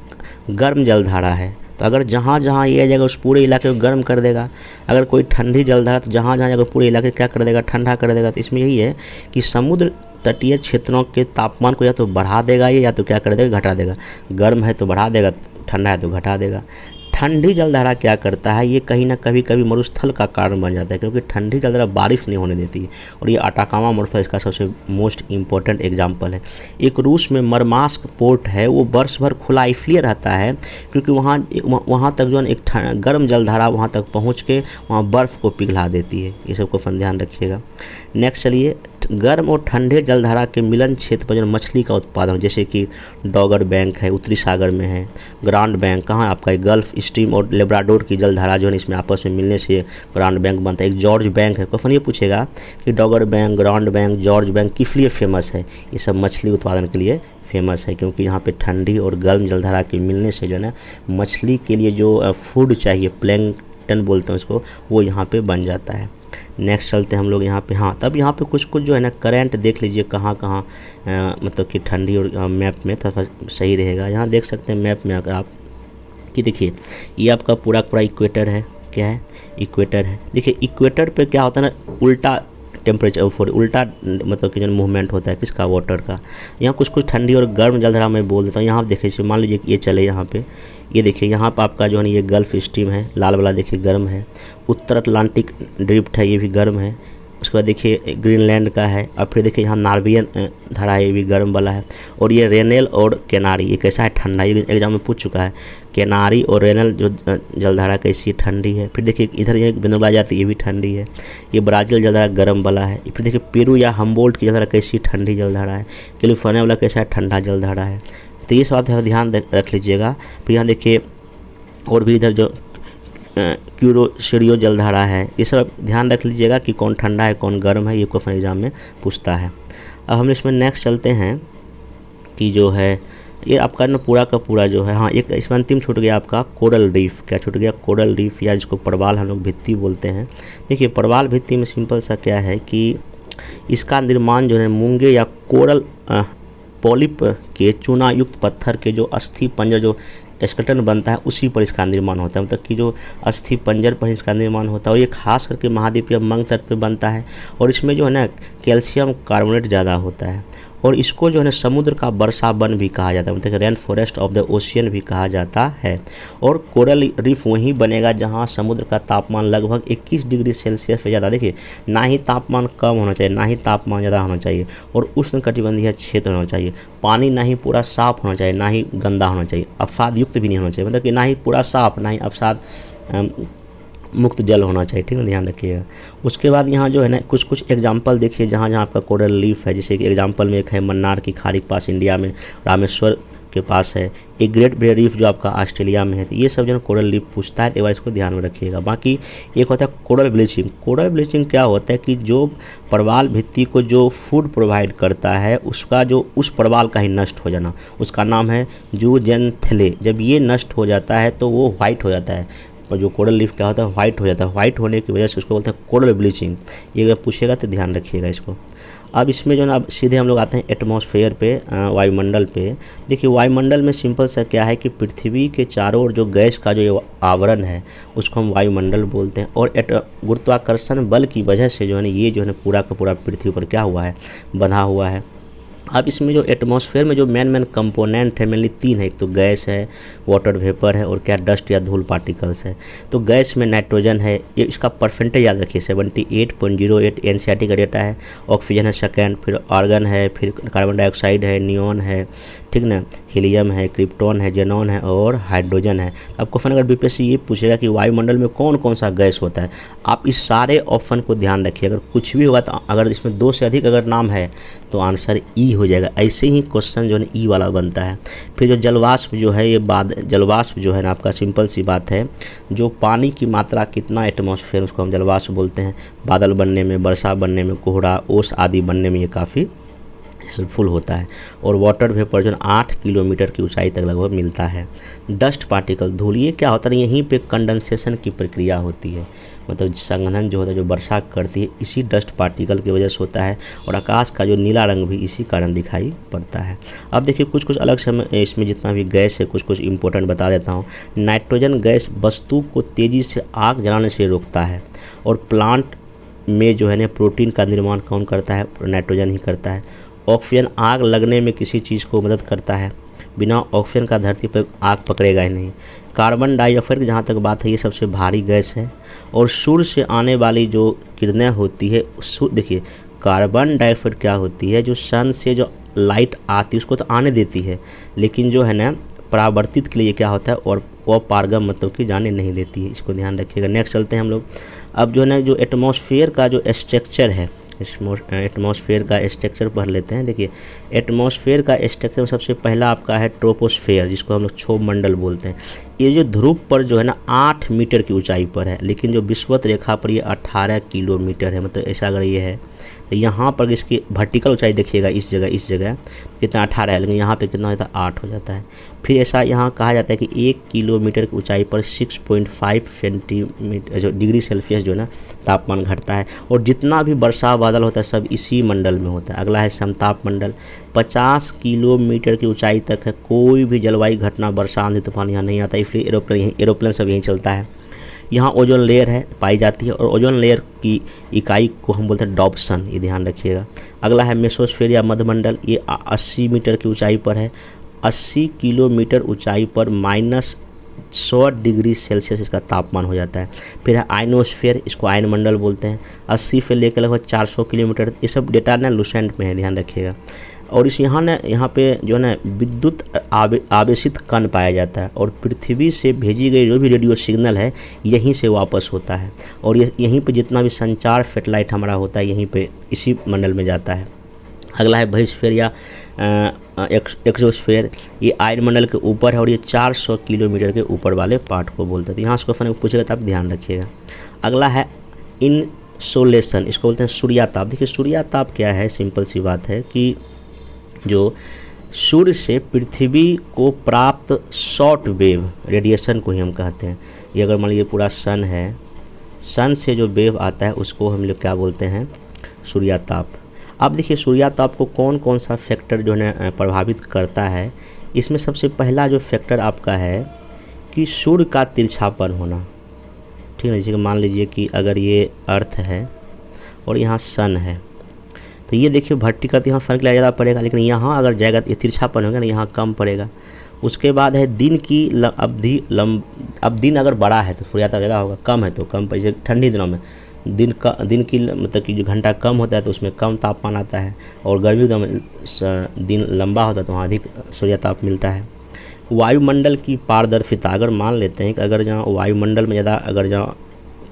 गर्म जलधारा है तो अगर जहाँ जहाँ ये जगह उस पूरे इलाके को गर्म कर देगा। अगर कोई ठंडी जलधारा तो जहाँ जहाँ जगह पूरे इलाके क्या कर देगा, ठंडा कर देगा। तो इसमें यही है कि समुद्र तटीय क्षेत्रों के तापमान को या तो बढ़ा देगा ये, या तो क्या कर देगा, घटा देगा। गर्म है तो बढ़ा देगा, ठंडा है तो घटा देगा। ठंडी जलधारा क्या करता है, ये कहीं ना कभी मरुस्थल का कारण बन जाता है, क्योंकि ठंडी जलधारा बारिश नहीं होने देती है। और ये अटाकामा मरुस्थल इसका सबसे मोस्ट इम्पोर्टेंट एग्जाम्पल है। एक रूस में मरमास्क पोर्ट है, वो वर्ष भर खुला इसलिए रहता है क्योंकि वहाँ तक जो है एक गर्म जलधारा वहाँ तक पहुँच के वहाँ बर्फ़ को पिघला देती है। ये सबको ध्यान रखिएगा। नेक्स्ट चलिए, गर्म और ठंडे जलधारा के मिलन क्षेत्र पर जो मछली का उत्पादन, जैसे कि डॉगर बैंक है, उत्तरी सागर में है। ग्रांड बैंक कहाँ है आपका, गल्फ स्ट्रीम और लेब्राडोर की जलधारा जो है इसमें आपस में मिलने से ग्रांड बैंक बनता है। एक जॉर्ज बैंक है। क्वेश्चन ये पूछेगा कि Dogger bank, grand bank, George bank किस लिए फेमस है। ये सब मछली उत्पादन के लिए फेमस है, क्योंकि यहाँ पे ठंडी और गर्म जलधारा के मिलने से जो है ना मछली के लिए जो फूड चाहिए, प्लैंकटन बोलते हैं उसको, वो यहाँ पे बन जाता है। नेक्स्ट चलते हैं हम लोग यहाँ पे। हाँ, तब यहाँ पे कुछ जो है ना करंट देख लीजिए कहाँ मतलब कि ठंडी और मैप में थोड़ा सही रहेगा। यहाँ देख सकते हैं मैप में अगर आप कि देखिए ये आपका पूरा इक्वेटर है। क्या है, इक्वेटर है। देखिए इक्वेटर पे क्या होता है ना, उल्टा टेम्परेचर उल्टा मतलब कि जो मूवमेंट होता है किसका, वाटर का। यहाँ कुछ ठंडी और गर्म जलधारा मैं बोल देता हूँ। यहाँ देखिए, मान लीजिए ये चले यहाँ पे, ये देखिए यहाँ पर आपका जो है ये गल्फ स्ट्रीम है, लाल वाला देखिए गर्म है। उत्तर अटलांटिक ड्रिफ्ट है, ये भी गर्म है। उसके बाद देखिए ग्रीनलैंड का है। और फिर देखिए यहाँ नार्बियन धारा है, ये भी गर्म वाला है। और ये रेनेल और कैनारी, ये कैसा है, ठंडा। ये एग्जाम में पूछ चुका है, कैनारी और रेनेल जो जलधारा कैसी ठंडी है। फिर देखिए इधर ये वेनेजुएला जाती है, ये भी ठंडी है। ये ब्राज़ील जलधारा गर्म वाला है। फिर देखिए पेरू या हम्बोल्ट की जलधारा कैसी ठंडी जलधारा है। कैलिफोर्निया वाला कैसा है, ठंडा जलधारा है। तो ये सब ध्यान रख लीजिएगा। फिर यहाँ देखिए और भी इधर जो क्यूरोशियो जलधारा है, ये सब ध्यान रख लीजिएगा कि कौन ठंडा है कौन गर्म है, ये क्वेश्चन एग्जाम में पूछता है। अब हम इसमें नेक्स्ट चलते हैं कि जो है ये आपका ना पूरा का पूरा जो है, हाँ एक इसमें अंतिम छूट गया आपका कोरल रीफ। क्या छूट गया, कोरल रीफ, या जिसको प्रवाल हम लोग भित्ति बोलते हैं। देखिए प्रवाल भित्ति में सिंपल सा क्या है कि इसका निर्माण जो है मूंगे या कोरल पॉलिप के चूनायुक्त पत्थर के जो अस्थि पंजर जो स्केलेटन बनता है उसी पर इसका निर्माण होता है। मतलब कि जो अस्थि पंजर पर इसका निर्माण होता है। और ये खास करके महाद्वीपीय मंग तट पे बनता है। और इसमें जो है ना कैल्शियम कार्बोनेट ज़्यादा होता है। और इसको जो है ना समुद्र का वर्षा वन भी कहा जाता है, मतलब rain forest of the ocean भी कहा जाता है। और कोरल रीफ वहीं बनेगा जहाँ समुद्र का तापमान लगभग 21 डिग्री सेल्सियस से ज़्यादा। देखिए ना ही तापमान कम होना चाहिए, ना ही तापमान ज़्यादा होना चाहिए। और उष्णकटिबंधीय क्षेत्र होना चाहिए। पानी ना ही पूरा साफ़ होना चाहिए, ना ही गंदा होना चाहिए, अवसाद युक्त भी नहीं होना चाहिए। मतलब कि ना ही पूरा साफ़, ना ही अवसाद मुक्त जल होना चाहिए। ठीक है, ध्यान रखिएगा। उसके बाद यहाँ जो है ना कुछ एग्जांपल देखिए जहाँ जहाँ आपका कोरल रीफ है। जैसे कि एग्जांपल में एक है मन्नार की खाड़ी के पास इंडिया में, रामेश्वर के पास है। एक ग्रेट बैरियर रीफ जो आपका ऑस्ट्रेलिया में है। तो ये सब जो है कोरल रीफ पूछता है, तो एक बार इसको ध्यान में रखिएगा। बाकी एक होता है कोरल ब्लीचिंग। कोरल ब्लीचिंग क्या होता है कि जो प्रवाल भित्ति को जो फूड प्रोवाइड करता है उसका जो उस प्रवाल का ही नष्ट हो जाना, उसका नाम है जूजेंथेले। जब ये नष्ट हो जाता है तो वो वाइट हो जाता है। और जो कोरल रीफ क्या होता है, वाइट हो जाता है। वाइट होने की वजह से उसको बोलते हैं कोरल ब्लीचिंग। ये अगर पूछेगा तो ध्यान रखिएगा इसको। अब इसमें जो ना अब सीधे हम लोग आते हैं एटमॉस्फेयर पे, वायुमंडल पे। देखिए वायुमंडल में सिंपल सा क्या है कि पृथ्वी के चारों ओर जो गैस का जो आवरण है उसको हम वायुमंडल बोलते हैं। और गुरुत्वाकर्षण बल की वजह से जो है ना ये जो है ना पूरा का पूरा पृथ्वी पर क्या हुआ है, बंधा हुआ है। अब इसमें जो एटमॉस्फेयर में जो मेन कंपोनेंट है मेनली 3 है। एक तो गैस है, वाटर वेपर है, और क्या डस्ट या धूल पार्टिकल्स है। तो गैस में नाइट्रोजन है, ये इसका परसेंटेज याद रखिए 78.08 एनसीईआरटी का डेटा है। ऑक्सीजन है सेकंड, फिर आर्गन है, फिर कार्बन डाइऑक्साइड है, नियॉन है, ठीक ना, हीलियम है, क्रिप्टॉन है, जेनॉन है और हाइड्रोजन है। अब क्वेश्चन अगर बीपीएससी ये पूछेगा कि वायुमंडल में कौन कौन सा गैस होता है, आप इस सारे ऑप्शन को ध्यान रखिए। अगर कुछ भी होगा तो अगर इसमें 2 से अधिक अगर नाम है तो आंसर ई हो जाएगा। ऐसे ही क्वेश्चन जो है ई वाला बनता है। फिर जो जलवाष्प जो है, ये जलवाष्प जो है ना आपका, सिंपल सी बात है, जो पानी की मात्रा कितना एटमॉस्फेयर, उसको हम जलवाष्प बोलते हैं। बादल बनने में, वर्षा बनने में, कोहरा, ओस आदि बनने में ये काफ़ी हेल्पफुल होता है। और वाटर वेपर जो 8 किलोमीटर की ऊंचाई तक लगभग मिलता है। डस्ट पार्टिकल, धूल, ये क्या होता है, यहीं पे कंडेंसेशन की प्रक्रिया होती है, मतलब संघनन जो होता है, जो वर्षा करती है, इसी डस्ट पार्टिकल की वजह से होता है। और आकाश का जो नीला रंग भी इसी कारण दिखाई पड़ता है। अब देखिए कुछ कुछ अलग से मैं इसमें जितना भी गैस है कुछ कुछ इंपॉर्टेंट बता देता हूँ। नाइट्रोजन गैस वस्तु को तेज़ी से आग जलाने से रोकता है। और प्लांट में जो है ना प्रोटीन का निर्माण कौन करता है, नाइट्रोजन ही करता है। ऑक्सीजन आग लगने में किसी चीज़ को मदद करता है, बिना ऑक्सीजन का धरती पर आग पकड़ेगा ही नहीं। कार्बन डाइऑक्साइड की जहाँ तक बात है, ये सबसे भारी गैस है। और सूर्य से आने वाली जो किरणें होती है, देखिए कार्बन डाइऑक्साइड क्या होती है, जो सन से जो लाइट आती है उसको तो आने देती है, लेकिन जो है ना परावर्तित के लिए क्या होता है, और वो पारगम मतलब कि जाने नहीं देती है। इसको ध्यान रखिएगा। नेक्स्ट चलते हैं हम लोग। अब जो है ना जो एटमॉस्फेयर का जो स्ट्रक्चर है, एटमॉस्फेयर का स्ट्रक्चर पढ़ लेते हैं। देखिए एटमॉस्फेयर का स्ट्रक्चर में सबसे पहला आपका है ट्रोपोस्फेयर, जिसको हम लोग क्षोभ मंडल बोलते हैं। ये जो ध्रुव पर जो है ना 8 मीटर की ऊंचाई पर है, लेकिन जो विषुवत रेखा पर ये 18 किलोमीटर है। मतलब ऐसा अगर ये है तो यहाँ पर इसकी वर्टिकल ऊंचाई देखिएगा, इस जगह कितना 18 है, लेकिन यहाँ पे कितना हो जाता है, 8 हो जाता है। फिर ऐसा यहाँ कहा जाता है कि 1 किलोमीटर की ऊंचाई पर 6.5 सेंटीमीटर जो डिग्री सेल्सियस जो है ना तापमान घटता है। और जितना भी वर्षा बादल होता है सब इसी मंडल में होता है। अगला है समताप मंडल, 50 किलोमीटर की ऊंचाई तक है। कोई भी जलवायु घटना, वर्षा, आंधी तूफान यहाँ नहीं आता, इसलिए एरोप्लेन सब यहीं चलता है। यहाँ ओजोन लेयर है पाई जाती है, और ओजोन लेयर की इकाई को हम बोलते हैं डॉप्सन, ये ध्यान रखिएगा। अगला है मेसोस्फेयर या मध्यमंडल, ये 80 मीटर की ऊंचाई पर है। 80 किलोमीटर ऊंचाई पर -100 डिग्री सेल्सियस इसका तापमान हो जाता है। फिर है आयनोस्फेयर, इसको आयन मंडल बोलते हैं, 80 से लेकर लगभग 400 किलोमीटर। ये सब डेटा ना लूसेंट में है, ध्यान रखिएगा। और इस यहाँ पे जो है ना विद्युत आवेशित कण पाया जाता है, और पृथ्वी से भेजी गई जो भी रेडियो सिग्नल है यहीं से वापस होता है। और यहीं पे जितना भी संचार सैटेलाइट हमारा होता है यहीं पे इसी मंडल में जाता है। अगला है बहिस्फीयर या एक्सोस्फीयर, ये आयन मंडल के ऊपर है और ये 400 किलोमीटर के ऊपर वाले पार्ट को बोलते हैं। तो यहाँ से क्वेश्चन पूछेगा तो आप ध्यान रखिएगा। अगला है इनसोलेशन, इसको बोलते हैं सूर्याताप। देखिए सूर्याताप क्या है, सिंपल सी बात है कि जो सूर्य से पृथ्वी को प्राप्त शॉर्ट वेव रेडिएशन को ही हम कहते हैं। ये अगर मान लीजिए पूरा सन है, सन से जो वेव आता है उसको हम लोग क्या बोलते हैं, सूर्याताप। अब देखिए सूर्याताप को कौन कौन सा फैक्टर जो है प्रभावित करता है। इसमें सबसे पहला जो फैक्टर आपका है कि सूर्य का तिरछापन होना, ठीक है। जैसे कि मान लीजिए कि अगर ये अर्थ है और यहाँ सन है, तो ये देखिए वर्टिकल यहाँ फर्क ज़्यादा पड़ेगा, लेकिन यहाँ अगर जाएगा तो ये तिरछापन होगा ना, यहाँ कम पड़ेगा। उसके बाद है दिन की अवधि अब दिन अगर बड़ा है तो सूर्याताप ज़्यादा होगा, कम है तो कम। जैसे ठंडी दिनों में दिन की मतलब कि जो घंटा कम होता है तो उसमें कम तापमान आता है, और गर्मी दिनों में दिन लंबा होता है तो वहाँ अधिक सूर्याताप मिलता है। वायुमंडल की पारदर्शिता, अगर मान लेते हैं कि अगर जहाँ वायुमंडल में ज़्यादा अगर जहाँ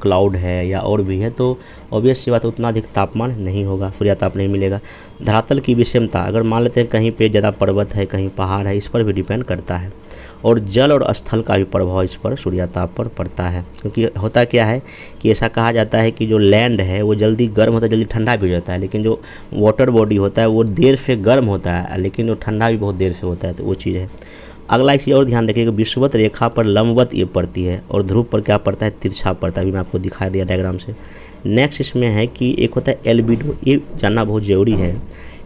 क्लाउड है या और भी है तो ऑब्वियस सी बात है उतना अधिक तापमान नहीं होगा, सूर्याताप नहीं मिलेगा। धरातल की विषमता, अगर मान लेते हैं कहीं पे ज़्यादा पर्वत है कहीं पहाड़ है, इस पर भी डिपेंड करता है। और जल और स्थल का भी प्रभाव इस पर सूर्याताप पर पड़ता है, क्योंकि होता क्या है कि ऐसा कहा जाता है कि जो लैंड है वो जल्दी गर्म होता है, जल्दी ठंडा भी हो जाता है, लेकिन जो वाटर बॉडी होता है वो देर से गर्म होता है, लेकिन वो ठंडा भी बहुत देर से होता है, तो वो चीज़ है। अगला एक चीज़ और ध्यान रखिएगा, विषुवत रेखा पर लंबवत ये पड़ती है और ध्रुव पर क्या पड़ता है, तिरछा पड़ता है। अभी मैं आपको दिखा दिया डायग्राम से। नेक्स्ट इसमें है कि एक होता है एल्बिडो, ये जानना बहुत ज़रूरी है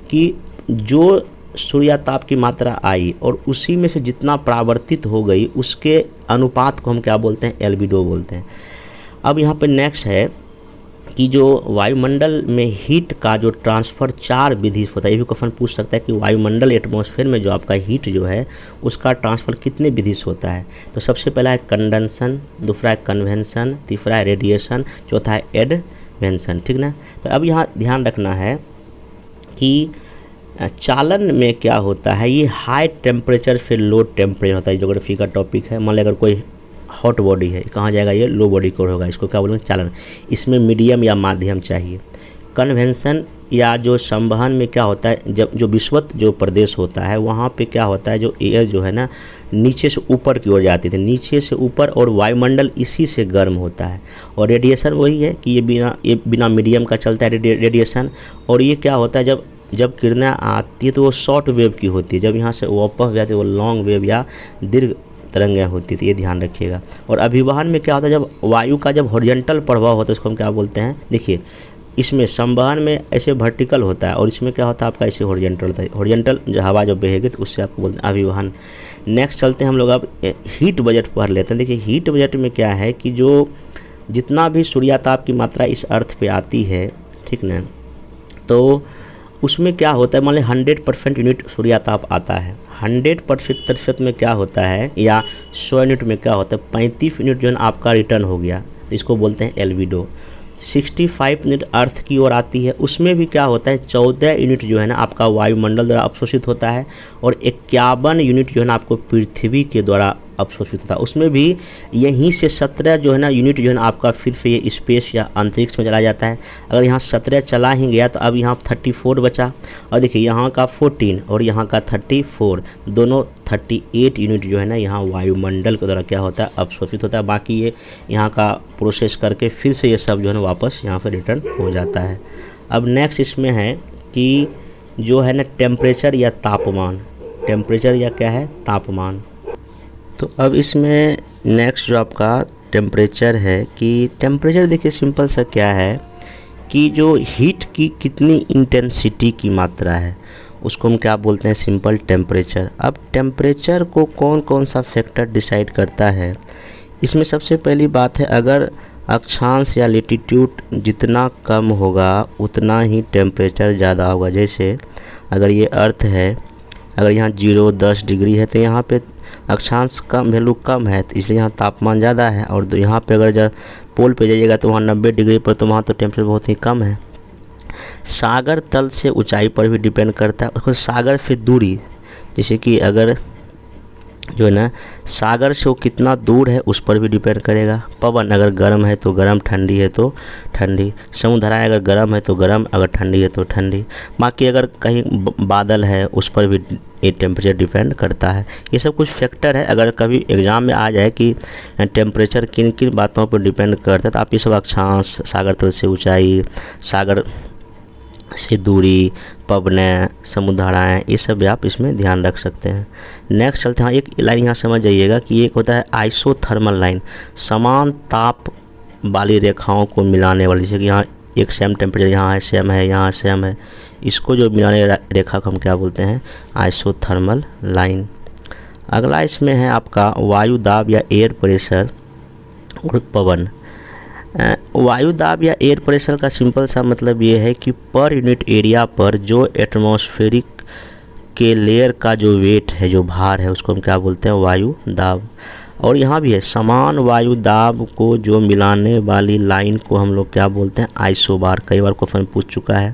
कि जो सूर्याताप की मात्रा आई और उसी में से जितना परावर्तित हो गई उसके अनुपात को हम क्या बोलते हैं, एल्बिडो बोलते हैं। अब यहाँ पे नेक्स्ट है कि जो वायुमंडल में हीट का जो ट्रांसफ़र 4 विधि से होता है। ये भी क्वेश्चन पूछ सकता है कि वायुमंडल एटमॉस्फेयर में जो आपका हीट जो है उसका ट्रांसफ़र कितने विधि से होता है। तो सबसे पहला है कंडेंसन, दूसरा है कन्वेंशन, तीसरा है रेडिएशन, चौथा है एडवेंशन, ठीक ना। तो अब यहाँ ध्यान रखना है कि चालन में क्या होता है, ये हाई टेम्परेचर फिर लो टेम्परेचर होता है। ज्योग्राफी का टॉपिक है। मान ली अगर कोई हॉट बॉडी है, कहाँ जाएगा, ये लो बॉडी को होगा, इसको क्या बोलेंगे, चालन। इसमें मीडियम या माध्यम चाहिए। कन्वेंशन या जो संवहन में क्या होता है, जब जो विषुवत जो प्रदेश होता है वहाँ पे क्या होता है, जो एयर जो है ना नीचे से ऊपर की ओर जाती थी, नीचे से ऊपर, और वायुमंडल इसी से गर्म होता है। और रेडिएशन वही है कि ये बिना मीडियम का चलता है रेडिएशन। और ये क्या होता है, जब किरणें आती है तो वो शॉर्ट वेव की होती है, जब यहाँ से वापस जाती है वो लॉन्ग वेव या दीर्घ तरंगें होती थी, ये ध्यान रखिएगा। और अभिवहन में क्या होता है, जब वायु का जब हॉरिजॉन्टल प्रभाव होता है उसको हम क्या बोलते हैं, देखिए इसमें संवहन में ऐसे वर्टिकल होता है और इसमें क्या होता है आपका ऐसे हॉरिजॉन्टल होता है। हॉरिजॉन्टल जो हवा जब बहेगी तो उससे आपको बोलते हैं अभिवहन। नेक्स्ट चलते हैं हम लोग अब हीट बजट पढ़ लेते हैं। देखिए हीट बजट में क्या है कि जो जितना भी सूर्याताप की मात्रा इस अर्थ पे आती है, ठीक ना, तो उसमें क्या होता है, मान ली 100% यूनिट सूर्याताप आता है, 100% में क्या होता है, या 100 यूनिट में क्या होता है, 35 यूनिट जो है आपका रिटर्न हो गया, तो इसको बोलते हैं एल्बिडो। 65 यूनिट अर्थ की ओर आती है, उसमें भी क्या होता है, 14 यूनिट जो है ना आपका वायुमंडल द्वारा अवशोषित होता है, और 51 यूनिट जो है ना आपको पृथ्वी के द्वारा अवशोषित होता है। उसमें भी यहीं से 17 जो है ना यूनिट जो है ना आपका फिर से ये स्पेस या अंतरिक्ष में चला जाता है। अगर यहाँ 17 चला ही गया तो अब यहाँ 34 बचा, और देखिए यहाँ का 14 और यहाँ का 34, दोनों 38 यूनिट जो है ना यहाँ वायुमंडल के द्वारा क्या होता है, अवशोषित होता है। बाकी ये यहाँ का प्रोसेस करके फिर से ये सब जो है ना वापस यहाँ पर रिटर्न हो जाता है। अब नेक्स्ट इसमें है कि जो है ना टेम्परेचर या तापमान, टेम्परेचर या क्या है, तापमान। तो अब इसमें नेक्स्ट जो आपका टेम्परेचर है कि टेम्परेचर देखिए सिंपल सा क्या है कि जो हीट की कितनी इंटेंसिटी की मात्रा है उसको हम क्या बोलते हैं, सिंपल टेम्परेचर। अब टेम्परेचर को कौन कौन सा फैक्टर डिसाइड करता है, इसमें सबसे पहली बात है, अगर अक्षांश या लेटीट्यूड जितना कम होगा उतना ही टेम्परेचर ज़्यादा होगा। जैसे अगर ये अर्थ है, अगर यहाँ 0-10 डिग्री है तो यहाँ पे अक्षांश कम वैल्यू कम है तो इसलिए यहाँ तापमान ज़्यादा है। और यहाँ पे अगर जब पोल पे जाइएगा तो वहाँ 90 डिग्री पर, तो वहाँ तो टेम्परेचर बहुत ही कम है। सागर तल से ऊंचाई पर भी डिपेंड करता है। उसको सागर से दूरी, जैसे कि अगर जो है ना सागर से वो कितना दूर है उस पर भी डिपेंड करेगा। पवन अगर गर्म है तो गर्म, ठंडी है तो ठंडी। समुद्र धाराएं अगर गर्म है तो गर्म, अगर ठंडी है तो ठंडी। बाकी अगर कहीं बादल है उस पर भी ये टेम्परेचर डिपेंड करता है। ये सब कुछ फैक्टर है। अगर कभी एग्ज़ाम में आ जाए कि टेम्परेचर किन किन बातों पर डिपेंड करता है तो आप ये सब अक्षांश, सागर तल से ऊंचाई, सागर से दूरी, पवनें, समुद्र धाराएँ, ये सब भी आप इसमें ध्यान रख सकते हैं। नेक्स्ट चलते हैं, एक लाइन यहाँ समझ जाइएगा कि एक होता है आइसोथर्मल लाइन, समान ताप वाली रेखाओं को मिलाने वाली। जैसे कि यहाँ एक सेम टेम्परेचर, यहाँ है सेम है, यहाँ सेम है, इसको जो मिलाने रेखा को हम क्या बोलते हैं, आइसोथर्मल लाइन। अगला इसमें है आपका वायु दाब या एयर प्रेशर और पवन। वायु दाब या एयर प्रेशर का सिंपल सा मतलब ये है कि पर यूनिट एरिया पर जो एटमॉस्फेरिक के लेयर का जो वेट है, जो भार है, उसको हम क्या बोलते हैं, वायु दाब। और यहाँ भी है समान वायु दाब को जो मिलाने वाली लाइन को हम लोग क्या बोलते हैं, आइसोबार। कई बार क्वेश्चन पूछ चुका है।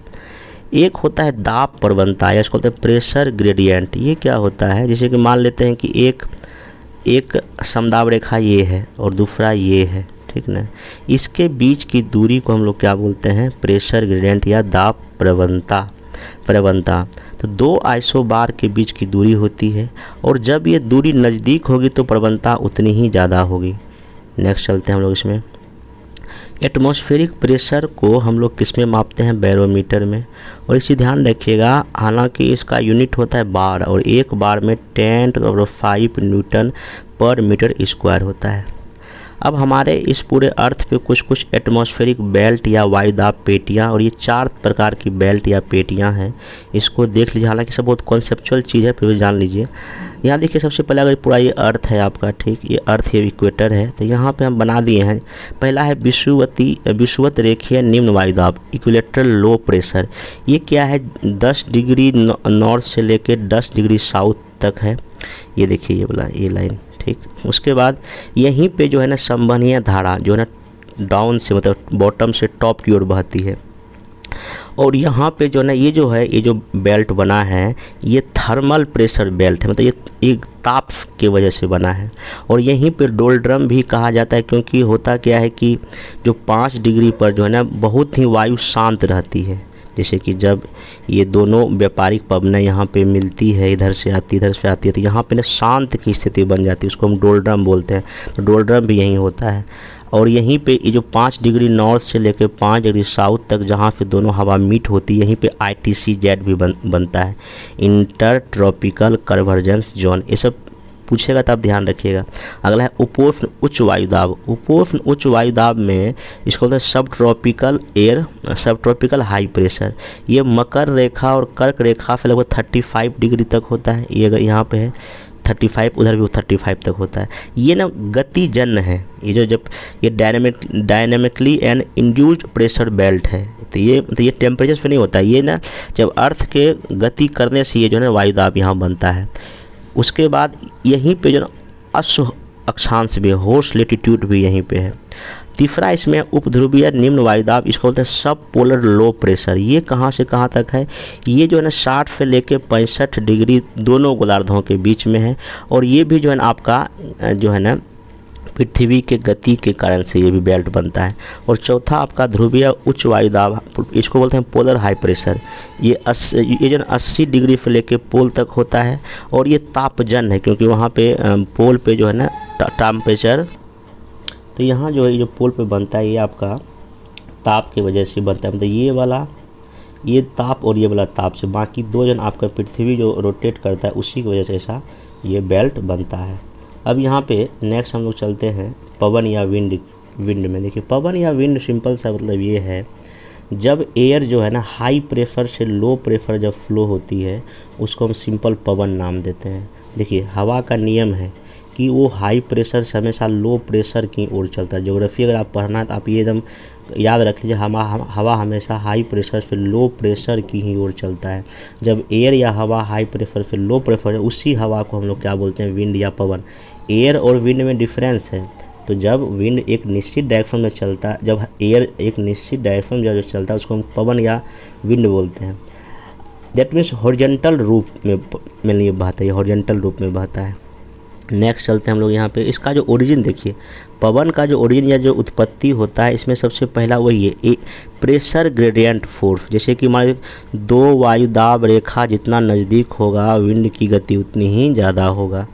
एक होता है दाब प्रवणता या इसको बोलते हैं प्रेशर ग्रेडियंट। ये क्या होता है, जैसे कि मान लेते हैं कि एक समदाब रेखा ये है और दूसरा ये है, ठीक ना, इसके बीच की दूरी को हम लोग क्या बोलते हैं, प्रेशर ग्रेडियंट या दाब प्रवणता। तो दो आइसोबार के बीच की दूरी होती है और जब ये दूरी नज़दीक होगी तो प्रवणता उतनी ही ज़्यादा होगी। नेक्स्ट चलते हैं हम लोग इसमें। एटमॉस्फेरिक प्रेशर को हम लोग किस में मापते हैं, बैरोमीटर में। और इसी ध्यान रखिएगा, हालांकि इसका यूनिट होता है बार और एक बार में 10⁵ न्यूटन पर मीटर स्क्वायर होता है। अब हमारे इस पूरे अर्थ पे कुछ एटमॉस्फेरिक बेल्ट या वायुदाब पेटियाँ, और ये 4 प्रकार की बेल्ट या पेटियाँ हैं, इसको देख लीजिए। हालांकि सब बहुत कॉन्सेप्चुअल चीज़ है, फिर भी जान लीजिए। यहाँ देखिए सबसे पहले अगर पूरा ये अर्थ है आपका, ठीक, ये अर्थ ये इक्वेटर है, तो यहाँ पे हम बना दिए हैं। पहला है विषुवत रेखीय निम्न वायुदाब, इक्विलेटरल लो प्रेशर। ये क्या है, 10 डिग्री नॉर्थ से लेके 10 डिग्री साउथ तक है। ये देखिए ये वाला ये लाइन, ठीक। उसके बाद यहीं पे जो है ना संवहनीय धारा जो है ना डाउन से मतलब बॉटम से टॉप की ओर बहती है। और यहाँ पे जो ना ये जो बेल्ट बना है ये थर्मल प्रेशर बेल्ट है, मतलब ये एक ताप के वजह से बना है। और यहीं पे डोल्ड्रम भी कहा जाता है, क्योंकि होता क्या है कि जो 5 डिग्री पर जो है ना बहुत ही वायु शांत रहती है। जैसे कि जब ये दोनों व्यापारिक पवनें यहाँ पे मिलती है, इधर से आती इधर से आती है, तो यहाँ पे ना शांत की स्थिति बन जाती है, उसको हम डोल्ड्रम बोलते हैं। तो डोल्ड्रम भी यहीं होता है। और यहीं पे ये जो 5 डिग्री नॉर्थ से लेकर 5 डिग्री साउथ तक जहाँ पे दोनों हवा मीट होती है, यहीं पे ITC-Z भी बनता है, इंटर ट्रॉपिकल कन्वर्जेंस जोन। ये सब पूछेगा तो आप ध्यान रखिएगा। अगला है उपोष्ण उच्च वायुदाब। उपोष्ण उच्च वायुदाब में इसको बोलते हैं सब ट्रॉपिकल एयर, सब ट्रॉपिकल हाई प्रेशर। ये मकर रेखा और कर्क रेखा से लगभग 35 डिग्री तक होता है। ये अगर यहाँ पे है 35, उधर भी 35 तक होता है। ये ना गतिजन्य है, ये जो जब ये dynamically and induced pressure belt है। तो ये टेम्परेचर पे नहीं होता है, ये ना जब अर्थ के गति करने से ये जो है वायुदाब यहाँ बनता है। उसके बाद यहीं पे जो ना अश्व अक्षांश भी, होर्स लेटीट्यूड भी यहीं पे है। तीसरा इसमें उपध्रुवीय निम्न वायुदाब, इसको बोलते हैं सब पोलर लो प्रेशर। ये कहाँ से कहाँ तक है? ये जो है ना 60 से लेके 65 डिग्री दोनों गोलार्धों के बीच में है। और ये भी जो है ना आपका जो है ना पृथ्वी के गति के कारण से ये भी बेल्ट बनता है। और चौथा आपका ध्रुवीय उच्च वायुदाब, इसको बोलते हैं पोलर हाई प्रेशर। ये जो 80 डिग्री से लेके पोल तक होता है। और ये तापजन है, क्योंकि वहाँ पे पोल पे जो है ना टेम्परेचर, तो यहाँ जो है ये जो पोल पे बनता है ये आपका ताप की वजह से बनता है। मतलब ये वाला ये ताप और ये वाला ताप से, बाकी दो जन आपका पृथ्वी जो रोटेट करता है उसी की वजह से ऐसा ये बेल्ट बनता है। अब यहाँ पे नेक्स्ट हम लोग चलते हैं पवन या विंड में। देखिए पवन या विंड सिंपल सा मतलब ये है, जब एयर जो है ना हाई प्रेशर से लो प्रेशर जब फ्लो होती है उसको हम सिंपल पवन नाम देते हैं। देखिए हवा का नियम है कि वो हाई प्रेशर से हमेशा लो प्रेशर की ओर चलता है। ज्योग्राफी अगर आप पढ़ना है तो आप ये एकदम याद रख लीजिए, हवा हमेशा हाई प्रेशर से लो प्रेशर की ही ओर चलता है। जब एयर या हवा हाई प्रेशर से लो प्रेशर है, उसी हवा को हम लोग क्या बोलते हैं? विंड या पवन। एयर और विंड में डिफरेंस है। तो जब विंड एक निश्चित डायरेक्शन में चलता है, जब एयर एक निश्चित डायरेक्शन में जब चलता है उसको हम पवन या विंड बोलते हैं। दैट मीन्स हॉरिजॉन्टल रूप में ये बहता है, हॉरिजॉन्टल रूप में बहता है। नेक्स्ट चलते हैं हम लोग यहाँ पे, इसका जो ओरिजिन देखिए, पवन का जो ओरिजिन या जो उत्पत्ति होता है इसमें सबसे पहला वही है प्रेशर ग्रेडियंट फोर्स। जैसे कि हमारे दो वायुदाब रेखा जितना नज़दीक होगा विंड की गति उतनी ही ज़्यादा होगा।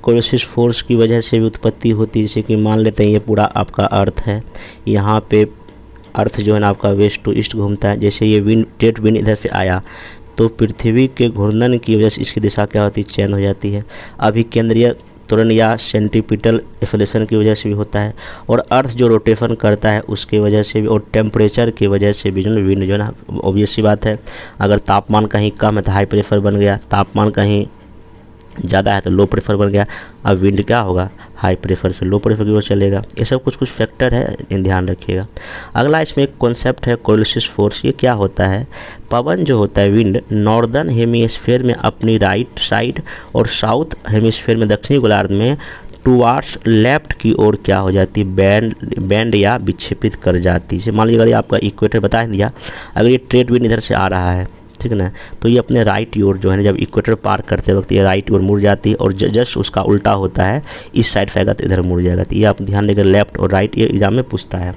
कोरोसिस फोर्स की वजह से भी उत्पत्ति होती है। जैसे कि मान लेते हैं ये पूरा आपका अर्थ है, यहाँ पे अर्थ जो है ना आपका वेस्ट टू ईस्ट घूमता है। जैसे ये विंड ट्रेड विंड इधर से आया तो पृथ्वी के घूर्णन की वजह से इसकी दिशा क्या होती है? चेंज हो जाती है। अभी केंद्रीय त्वरण या सेंट्रीपिटल एक्सेलरेशन की वजह से भी होता है। और अर्थ जो रोटेशन करता है उसके वजह से भी, और टेम्परेचर की वजह से भी जो विंड जो है ना, ऑब्वियस सी बात है, अगर तापमान कहीं कम है तो हाई प्रेशर बन गया, तापमान कहीं ज़्यादा है तो लो प्रेशर बन गया। अब विंड क्या होगा? हाई प्रेशर से लो प्रेशर की ओर चलेगा। ये सब कुछ फैक्टर है, ध्यान रखिएगा। अगला इसमें एक कॉन्सेप्ट है कोरोसिस फोर्स। ये क्या होता है? पवन जो होता है विंड नॉर्दर्न हेमिस्फीयर में अपनी राइट साइड और साउथ हेमिस्फीयर में दक्षिणी गोलार्ध में टुवार्ड्स लेफ्ट की ओर क्या हो जाती है? बैंड या विक्षेपित कर जाती है। मान लीजिए अगर ये आपका इक्वेटर बता दिया, अगर ये ट्रेड विंड इधर से आ रहा है, ठीक है ना, तो ये अपने राइट की ओर जो है ना जब इक्वेटर पार करते वक्त ये राइट की ओर मुड़ जाती है। और जस्ट उसका उल्टा होता है, इस साइड से आएगा तो इधर मुड़ जाएगा। तो ये आप ध्यान देकर लेफ्ट और राइट ये एग्जाम में पूछता है।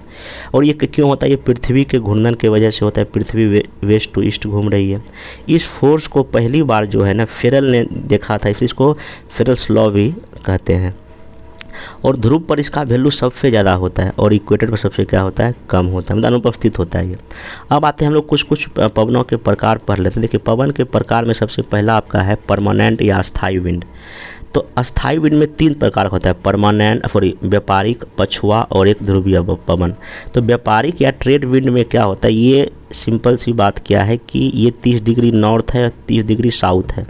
और ये क्यों होता है? ये पृथ्वी के घूर्णन की वजह से होता है। पृथ्वी वेस्ट टू ईस्ट घूम रही है। इस फोर्स को पहली बार जो है ना फेरल ने देखा था, इसको फेरल्स लॉ भी कहते हैं। और ध्रुव पर इसका वैल्यू सबसे ज़्यादा होता है और इक्वेटर पर सबसे क्या होता है? कम होता है, मतलब अनुपस्थित होता है ये। अब आते हैं हम लोग कुछ पवनों के प्रकार पढ़ लेते हैं। देखिए पवन के प्रकार में सबसे पहला आपका है परमानेंट या अस्थायी विंड। तो अस्थायी विंड में 3 प्रकार होता है, परमानेंट, व्यापारिक, पछुआ और एक ध्रुवीय पवन। तो व्यापारिक या ट्रेड विंड में क्या होता है? ये सिंपल सी बात क्या है कि ये 30 डिग्री नॉर्थ है, 30 डिग्री साउथ है।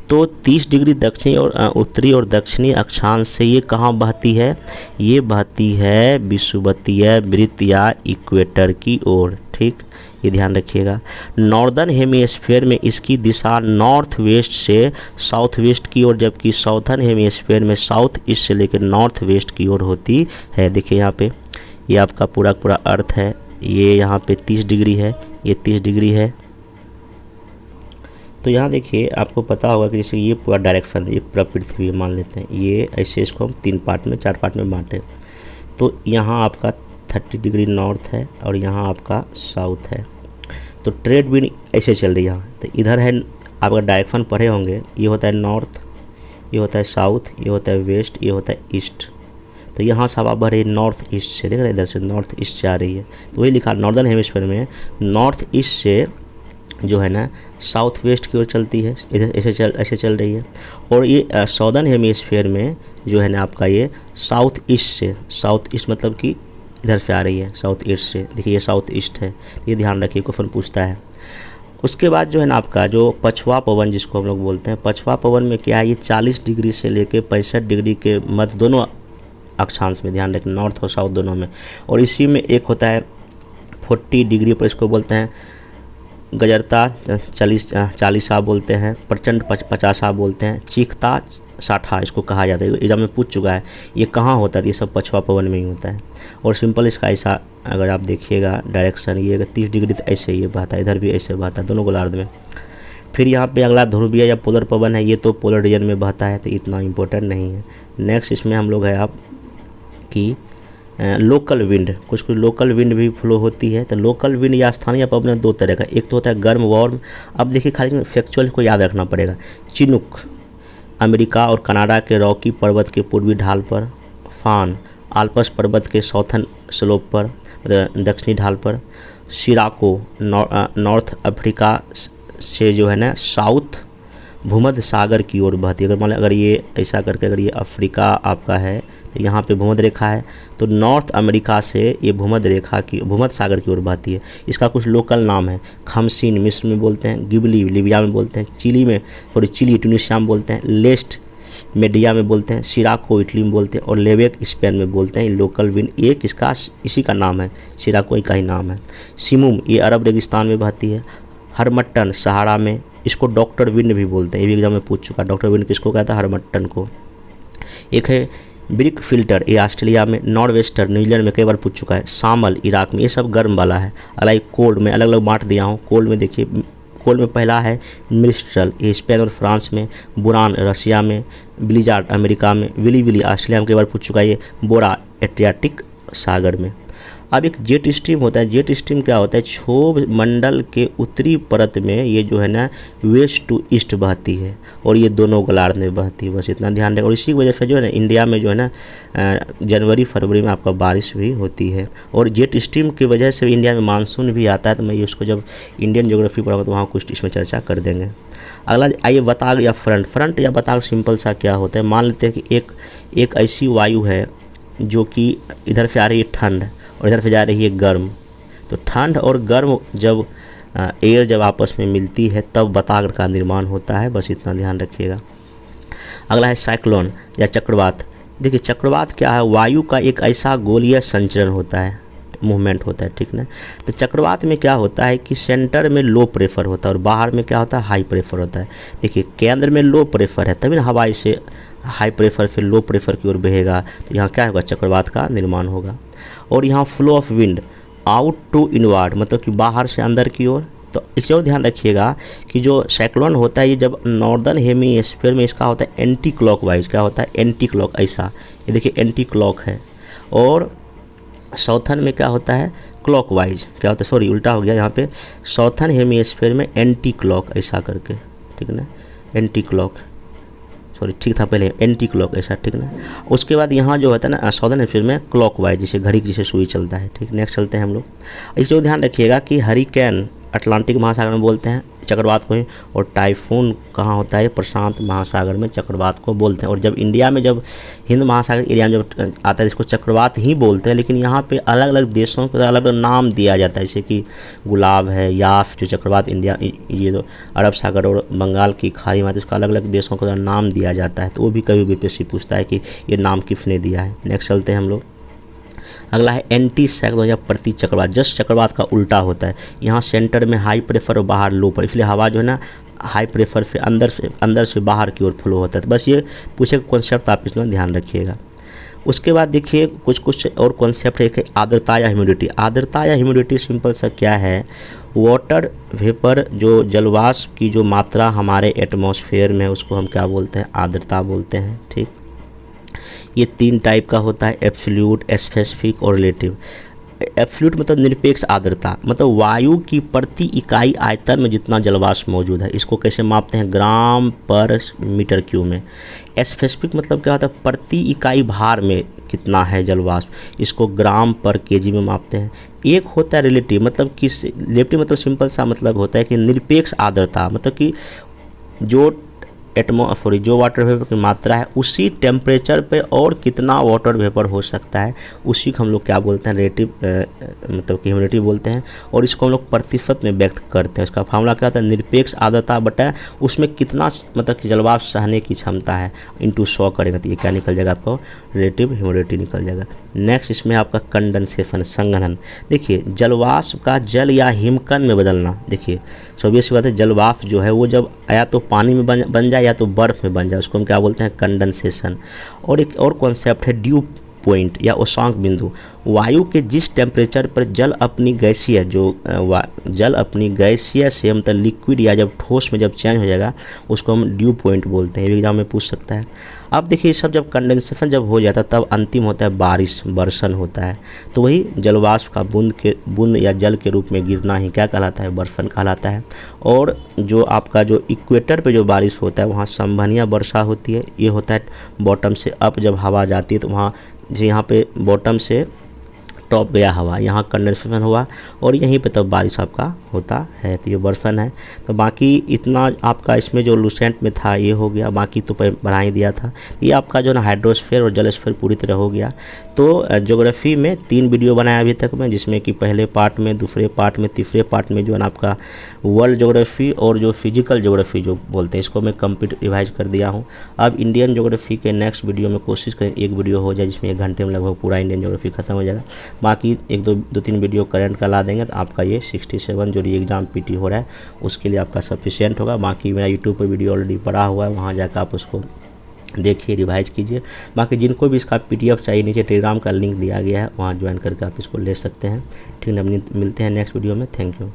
तो 30 डिग्री दक्षिणी और उत्तरी और दक्षिणी अक्षांश से ये कहाँ बहती है? ये बहती है विषुवतीय वृत्त या इक्वेटर की ओर। ठीक, ये ध्यान रखिएगा। नॉर्दर्न हेमिस्फीयर में इसकी दिशा नॉर्थ वेस्ट से साउथ वेस्ट की ओर, जबकि साउथर्न हेमिस्फीयर में साउथ ईस्ट से लेकर नॉर्थ वेस्ट की ओर होती है। देखिए यहाँ पे ये आपका पूरा अर्थ है, ये यहाँ पे 30 डिग्री है, ये 30 डिग्री है। तो यहाँ देखिए आपको पता होगा कि जैसे ये पूरा डायरेक्शन है, ये पूरा पृथ्वी मान लेते हैं, ये ऐसे इसको हम 3 पार्ट में 4 पार्ट में बांटे। तो यहाँ आपका 30 डिग्री नॉर्थ है और यहाँ आपका साउथ है। तो ट्रेड विंड ऐसे चल रही है यहाँ। तो इधर है, आप अगर डायरेक्शन पढ़े होंगे, ये होता है नॉर्थ, ये होता है साउथ, ये होता है वेस्ट, ये होता है ईस्ट। तो यहाँ से हवा बह रही है नॉर्थ ईस्ट से, देख रहे हैं इधर से नॉर्थ ईस्ट से आ रही है। तो वही लिखा नॉर्दर्न हेमिस्फीयर में नॉर्थ ईस्ट से जो है ना साउथ वेस्ट की ओर चलती है, इधर ऐसे चल रही है। और ये साउदर्न हेमिस्फीयर में जो है ना आपका ये साउथ ईस्ट से, साउथ ईस्ट मतलब कि इधर से आ रही है साउथ ईस्ट से। देखिए ये साउथ ईस्ट है, ये ध्यान रखिए, क्वेश्चन पूछता है। उसके बाद जो है ना आपका जो पछुआ पवन जिसको हम लोग बोलते हैं, पछुआ पवन में क्या है, ये 40 डिग्री से लेके 65 डिग्री के मध्य दोनों अक्षांश में, ध्यान रखें नॉर्थ और साउथ दोनों में। और इसी में एक होता है 40 डिग्री पर, इसको बोलते हैं गजरता 40 बोलते हैं, प्रचंड 50 बोलते हैं, चीखता 60 इसको कहा जाता है। एग्जाम में पूछ चुका है ये कहाँ होता है, ये सब पछुआ पवन में ही होता है। और सिंपल इसका ऐसा अगर आप देखिएगा डायरेक्शन, ये 30 डिग्री तो ऐसे ही बहता है, इधर भी ऐसे बहता है दोनों गोलार्ध में। फिर यहाँ पे अगला ध्रुवीय या पोलर पवन है, ये तो पोलर रीजन में बहता है, तो इतना इम्पोर्टेंट नहीं है। नेक्स्ट इसमें हम लोग है आप कि लोकल विंड, कुछ लोकल विंड भी फ्लो होती है। तो लोकल विंड या स्थानीय पवन 2 तरह का, एक तो होता है गर्म वार्म। अब देखिए खाली फैक्चुअल को याद रखना पड़ेगा। चिनुक अमेरिका और कनाडा के रॉकी पर्वत के पूर्वी ढाल पर, फान आल्प्स पर्वत के साउथर्न स्लोप पर, दक्षिणी ढाल पर, सिराको नॉर्थ अफ्रीका से जो है ना साउथ भूमध्य सागर की ओर बहती है। अगर मान लें अगर ये ऐसा करके अगर ये अफ्रीका आपका है तो यहाँ पे भूमध्य रेखा है, तो नॉर्थ अमेरिका से ये भूमध्य रेखा की भूमध्य सागर की ओर बहती है। इसका कुछ लोकल नाम है, खमसीन मिस्र में बोलते हैं, गिबली लीबिया में बोलते हैं, चिली ट्यूनिशिया में बोलते हैं, लेस्ट मेडिया में बोलते हैं, सिराको इटली में बोलते हैं और लेवेक स्पेन में बोलते हैं। लोकल विंड एक इसका इसी का नाम है, सिराको का ही नाम है। सिमुम ये अरब रेगिस्तान में बहती है। हरमट्टन सहारा में, इसको डॉक्टर विंड भी बोलते हैं, ये भी एग्जाम में पूछ चुका। डॉक्टर विंड किसको कहता है, हरमट्टन को। एक है ब्रिक फिल्टर, ये ऑस्ट्रेलिया में, नॉर्थ वेस्टर न्यूजीलैंड में कई बार पूछ चुका है। सामल इराक में, ये सब गर्म वाला है। अलग कोल्ड में अलग अलग बांट दिया हूँ। कोल्ड में देखिए, कोल्ड में पहला है मिस्ट्रल, ये स्पेन और फ्रांस में, बुरान रशिया में, ब्लिजार्ड अमेरिका में, विली ऑस्ट्रेलिया में कई बार पूछ चुका है। ये बोरा एड्रियाटिक सागर में। अब एक जेट स्ट्रीम होता है। जेट स्ट्रीम क्या होता है, क्षोभ मंडल के उत्तरी परत में ये जो है ना वेस्ट टू ईस्ट बहती है और ये दोनों गोलार्ध में बहती है, बस इतना ध्यान रखें। और इसी वजह से जो है ना इंडिया में जो है ना जनवरी फरवरी में आपका बारिश भी होती है। और जेट स्ट्रीम की वजह से इंडिया में मानसून भी आता है। तो मैं उसको जब इंडियन ज्योग्राफी पढ़ाऊँगा तो वहाँ कुछ इसमें चर्चा कर देंगे। अगला आइए बताग या फ्रंट या बताग सिंपल सा क्या होता है। मान लेते हैं कि एक ऐसी वायु है जो कि इधर से आ रही है ठंड और इधर से जा रही है गर्म। तो ठंड और गर्म जब एयर जब आपस में मिलती है तब बताग्र का निर्माण होता है, बस इतना ध्यान रखिएगा। अगला है साइक्लोन या चक्रवात। देखिए चक्रवात क्या है, वायु का एक ऐसा गोलीय संचरण होता है, मूवमेंट होता है, ठीक ना। तो चक्रवात में क्या होता है कि सेंटर में लो प्रेशर होता है और बाहर में क्या होता है, हाई प्रेशर होता है। देखिए केंद्र में लो प्रेशर है तभी ना हवा इसे हाई प्रेशर फिर लो प्रेशर की ओर बहेगा, तो यहाँ क्या होगा, चक्रवात का निर्माण होगा। और यहाँ flow of wind out to inward, मतलब कि बाहर से अंदर की ओर। तो एक और ध्यान रखिएगा कि जो साइक्लोन होता है ये जब नॉर्दर्न हेमिस्फीयर में इसका होता है एंटी क्लॉकवाइज, क्या होता है एंटी क्लॉक, ऐसा ये देखिए एंटी क्लॉक है। और साउथर्न में क्या होता है क्लॉकवाइज, क्या होता है, सॉरी उल्टा हो गया यहाँ पे, साउथर्न हेमिस्फीयर में एंटी क्लॉक ऐसा करके, ठीक ना, एंटी क्लॉक, सॉरी ठीक था पहले एंटी क्लॉक ऐसा, ठीक ना। उसके बाद यहाँ जो होता है ना साउदर्न हेमिस्फीयर में क्लॉकवाइज, जैसे घड़ी की जैसे सुई चलता है, ठीक। नेक्स्ट चलते हैं हम लोग। इसे ध्यान रखिएगा कि हरिकेन अटलांटिक महासागर में बोलते हैं चक्रवात को ही, और टाइफून कहाँ होता है, प्रशांत महासागर में चक्रवात को बोलते हैं। और जब इंडिया में जब हिंद महासागर एरिया में जब आता है इसको चक्रवात ही बोलते हैं, लेकिन यहाँ पे अलग अलग देशों को अलग अलग नाम दिया जाता है, जैसे कि गुलाब है, याफ जो चक्रवात इंडिया ये जो अरब सागर और बंगाल की खाड़ी में उसका अलग अलग देशों को नाम दिया जाता है। तो वो भी कभी बीपीएससी पूछता है कि ये नाम किसने दिया है। नेक्स्ट चलते हैं हम लोग। अगला है एंटी साइक्लोन या प्रति चक्रवात। जस्ट चक्रवात का उल्टा होता है, यहाँ सेंटर में हाई प्रेशर और बाहर लो प्रेशर, इसलिए हवा जो है ना हाई प्रेशर से अंदर से बाहर की ओर फ्लो होता है। तो बस ये पूछे कॉन्सेप्ट आप इसमें ध्यान रखिएगा। उसके बाद देखिए कुछ और कॉन्सेप्ट है कि आर्द्रता या ह्यूमिडिटी। आर्द्रता या ह्यूमिडिटी सिंपल सा क्या है, वाटर वेपर जो जलवाष्प की जो मात्रा हमारे एटमॉस्फेयर में है उसको हम क्या बोलते हैं, आर्द्रता बोलते हैं। ठीक, ये 3 टाइप का होता है, एब्सोल्यूट, स्पेसिफिक और रिलेटिव। एब्सोल्यूट मतलब निरपेक्ष आर्द्रता, मतलब वायु की प्रति इकाई आयतन में जितना जलवाष्प मौजूद है, इसको कैसे मापते हैं, ग्राम पर मीटर क्यूब में। स्पेसिफिक मतलब क्या होता है, प्रति इकाई भार में कितना है जलवाष्प, इसको ग्राम पर केजी में मापते हैं। एक होता है रिलेटिव, मतलब कि रिलेटिव मतलब सिंपल सा मतलब होता है कि निरपेक्ष आर्द्रता, मतलब कि जो जो वाटर वेपर की मात्रा है उसी टेम्परेचर पे और कितना वाटर वेपर हो सकता है, उसी को हम लोग क्या बोलते हैं, रिलेटिव मतलब कि ह्यूमिडिटी बोलते हैं। और इसको हम लोग प्रतिशत में व्यक्त करते हैं। इसका फार्मूला क्या होता है, निरपेक्ष आर्द्रता बटा उसमें कितना मतलब कि जलवाष्प सहने की क्षमता है इंटू 100 करेगा तो ये क्या निकल जाएगा, आपको रिलेटिव ह्यूमिडिटी निकल जाएगा। नेक्स्ट इसमें आपका कंडेंसेशन, संघनन। देखिए जलवाष्प का जल या हिमकण में बदलना। देखिए ऑब्वियस बात है, जलवाष्प जो है वो जब या तो पानी में बन जाए या तो बर्फ़ में बन जाए, उसको हम क्या बोलते हैं, कंडेंसेशन। और एक और कॉन्सेप्ट है ड्यू पॉइंट या उष्मांक बिंदु। वायु के जिस टेम्परेचर पर जल अपनी गैसीय से मतलब लिक्विड या जब ठोस में जब चेंज हो जाएगा उसको हम ड्यू पॉइंट बोलते हैं। एग्जाम में पूछ सकता है। अब देखिए सब जब कंडेंसेशन जब हो जाता है तब अंतिम होता है बारिश, बरसन होता है। तो वही जलवाष्प का बूंद या जल के रूप में गिरना ही क्या कहलाता है, बरसन कहलाता है। और जो आपका जो इक्वेटर पे जो बारिश होता है वहाँ संवहनीय वर्षा होती है। ये होता है बॉटम से अप जब हवा जाती है तो वहाँ जो यहाँ पे बॉटम से टॉप गया हवा, यहाँ कंडेंसेशन हुआ और यहीं पे तब बारिश आपका होता है। तो ये बर्फन है। तो बाकी इतना आपका इसमें जो लूसेंट में था ये हो गया, बाकी तो बढ़ा ही दिया था। ये आपका जो ना हाइड्रोस्फीयर और जलस्फीयर पूरी तरह हो गया। तो ज्योग्राफी में 3 वीडियो बनाया अभी तक में, जिसमें कि पहले पार्ट में, दूसरे पार्ट में, तीसरे पार्ट में जो है ना आपका वर्ल्ड ज्योग्राफी और जो फिजिकल ज्योग्राफी जो बोलते हैं इसको मैं कंप्लीट रिवाइज कर दिया हूँ। अब इंडियन ज्योग्राफी के नेक्स्ट वीडियो में कोशिश करें एक वीडियो हो जाए जिसमें 1 घंटे में लगभग पूरा इंडियन ज्योग्राफी खत्म हो जाएगा। बाकी 1-2-3 वीडियो करंट का ला देंगे तो आपका ये 67 जो री एग्ज़ाम पीटी हो रहा है उसके लिए आपका सफिशिएंट होगा। बाकी मेरा यूट्यूब पर वीडियो ऑलरेडी पड़ा हुआ है, वहाँ जाकर आप उसको देखिए, रिवाइज कीजिए। बाकी जिनको भी इसका PDF चाहिए नीचे टेलीग्राम का लिंक दिया गया है, वहाँ ज्वाइन करके आप इसको ले सकते हैं। ठीक है, मिलते हैं नेक्स्ट वीडियो में। Thank you.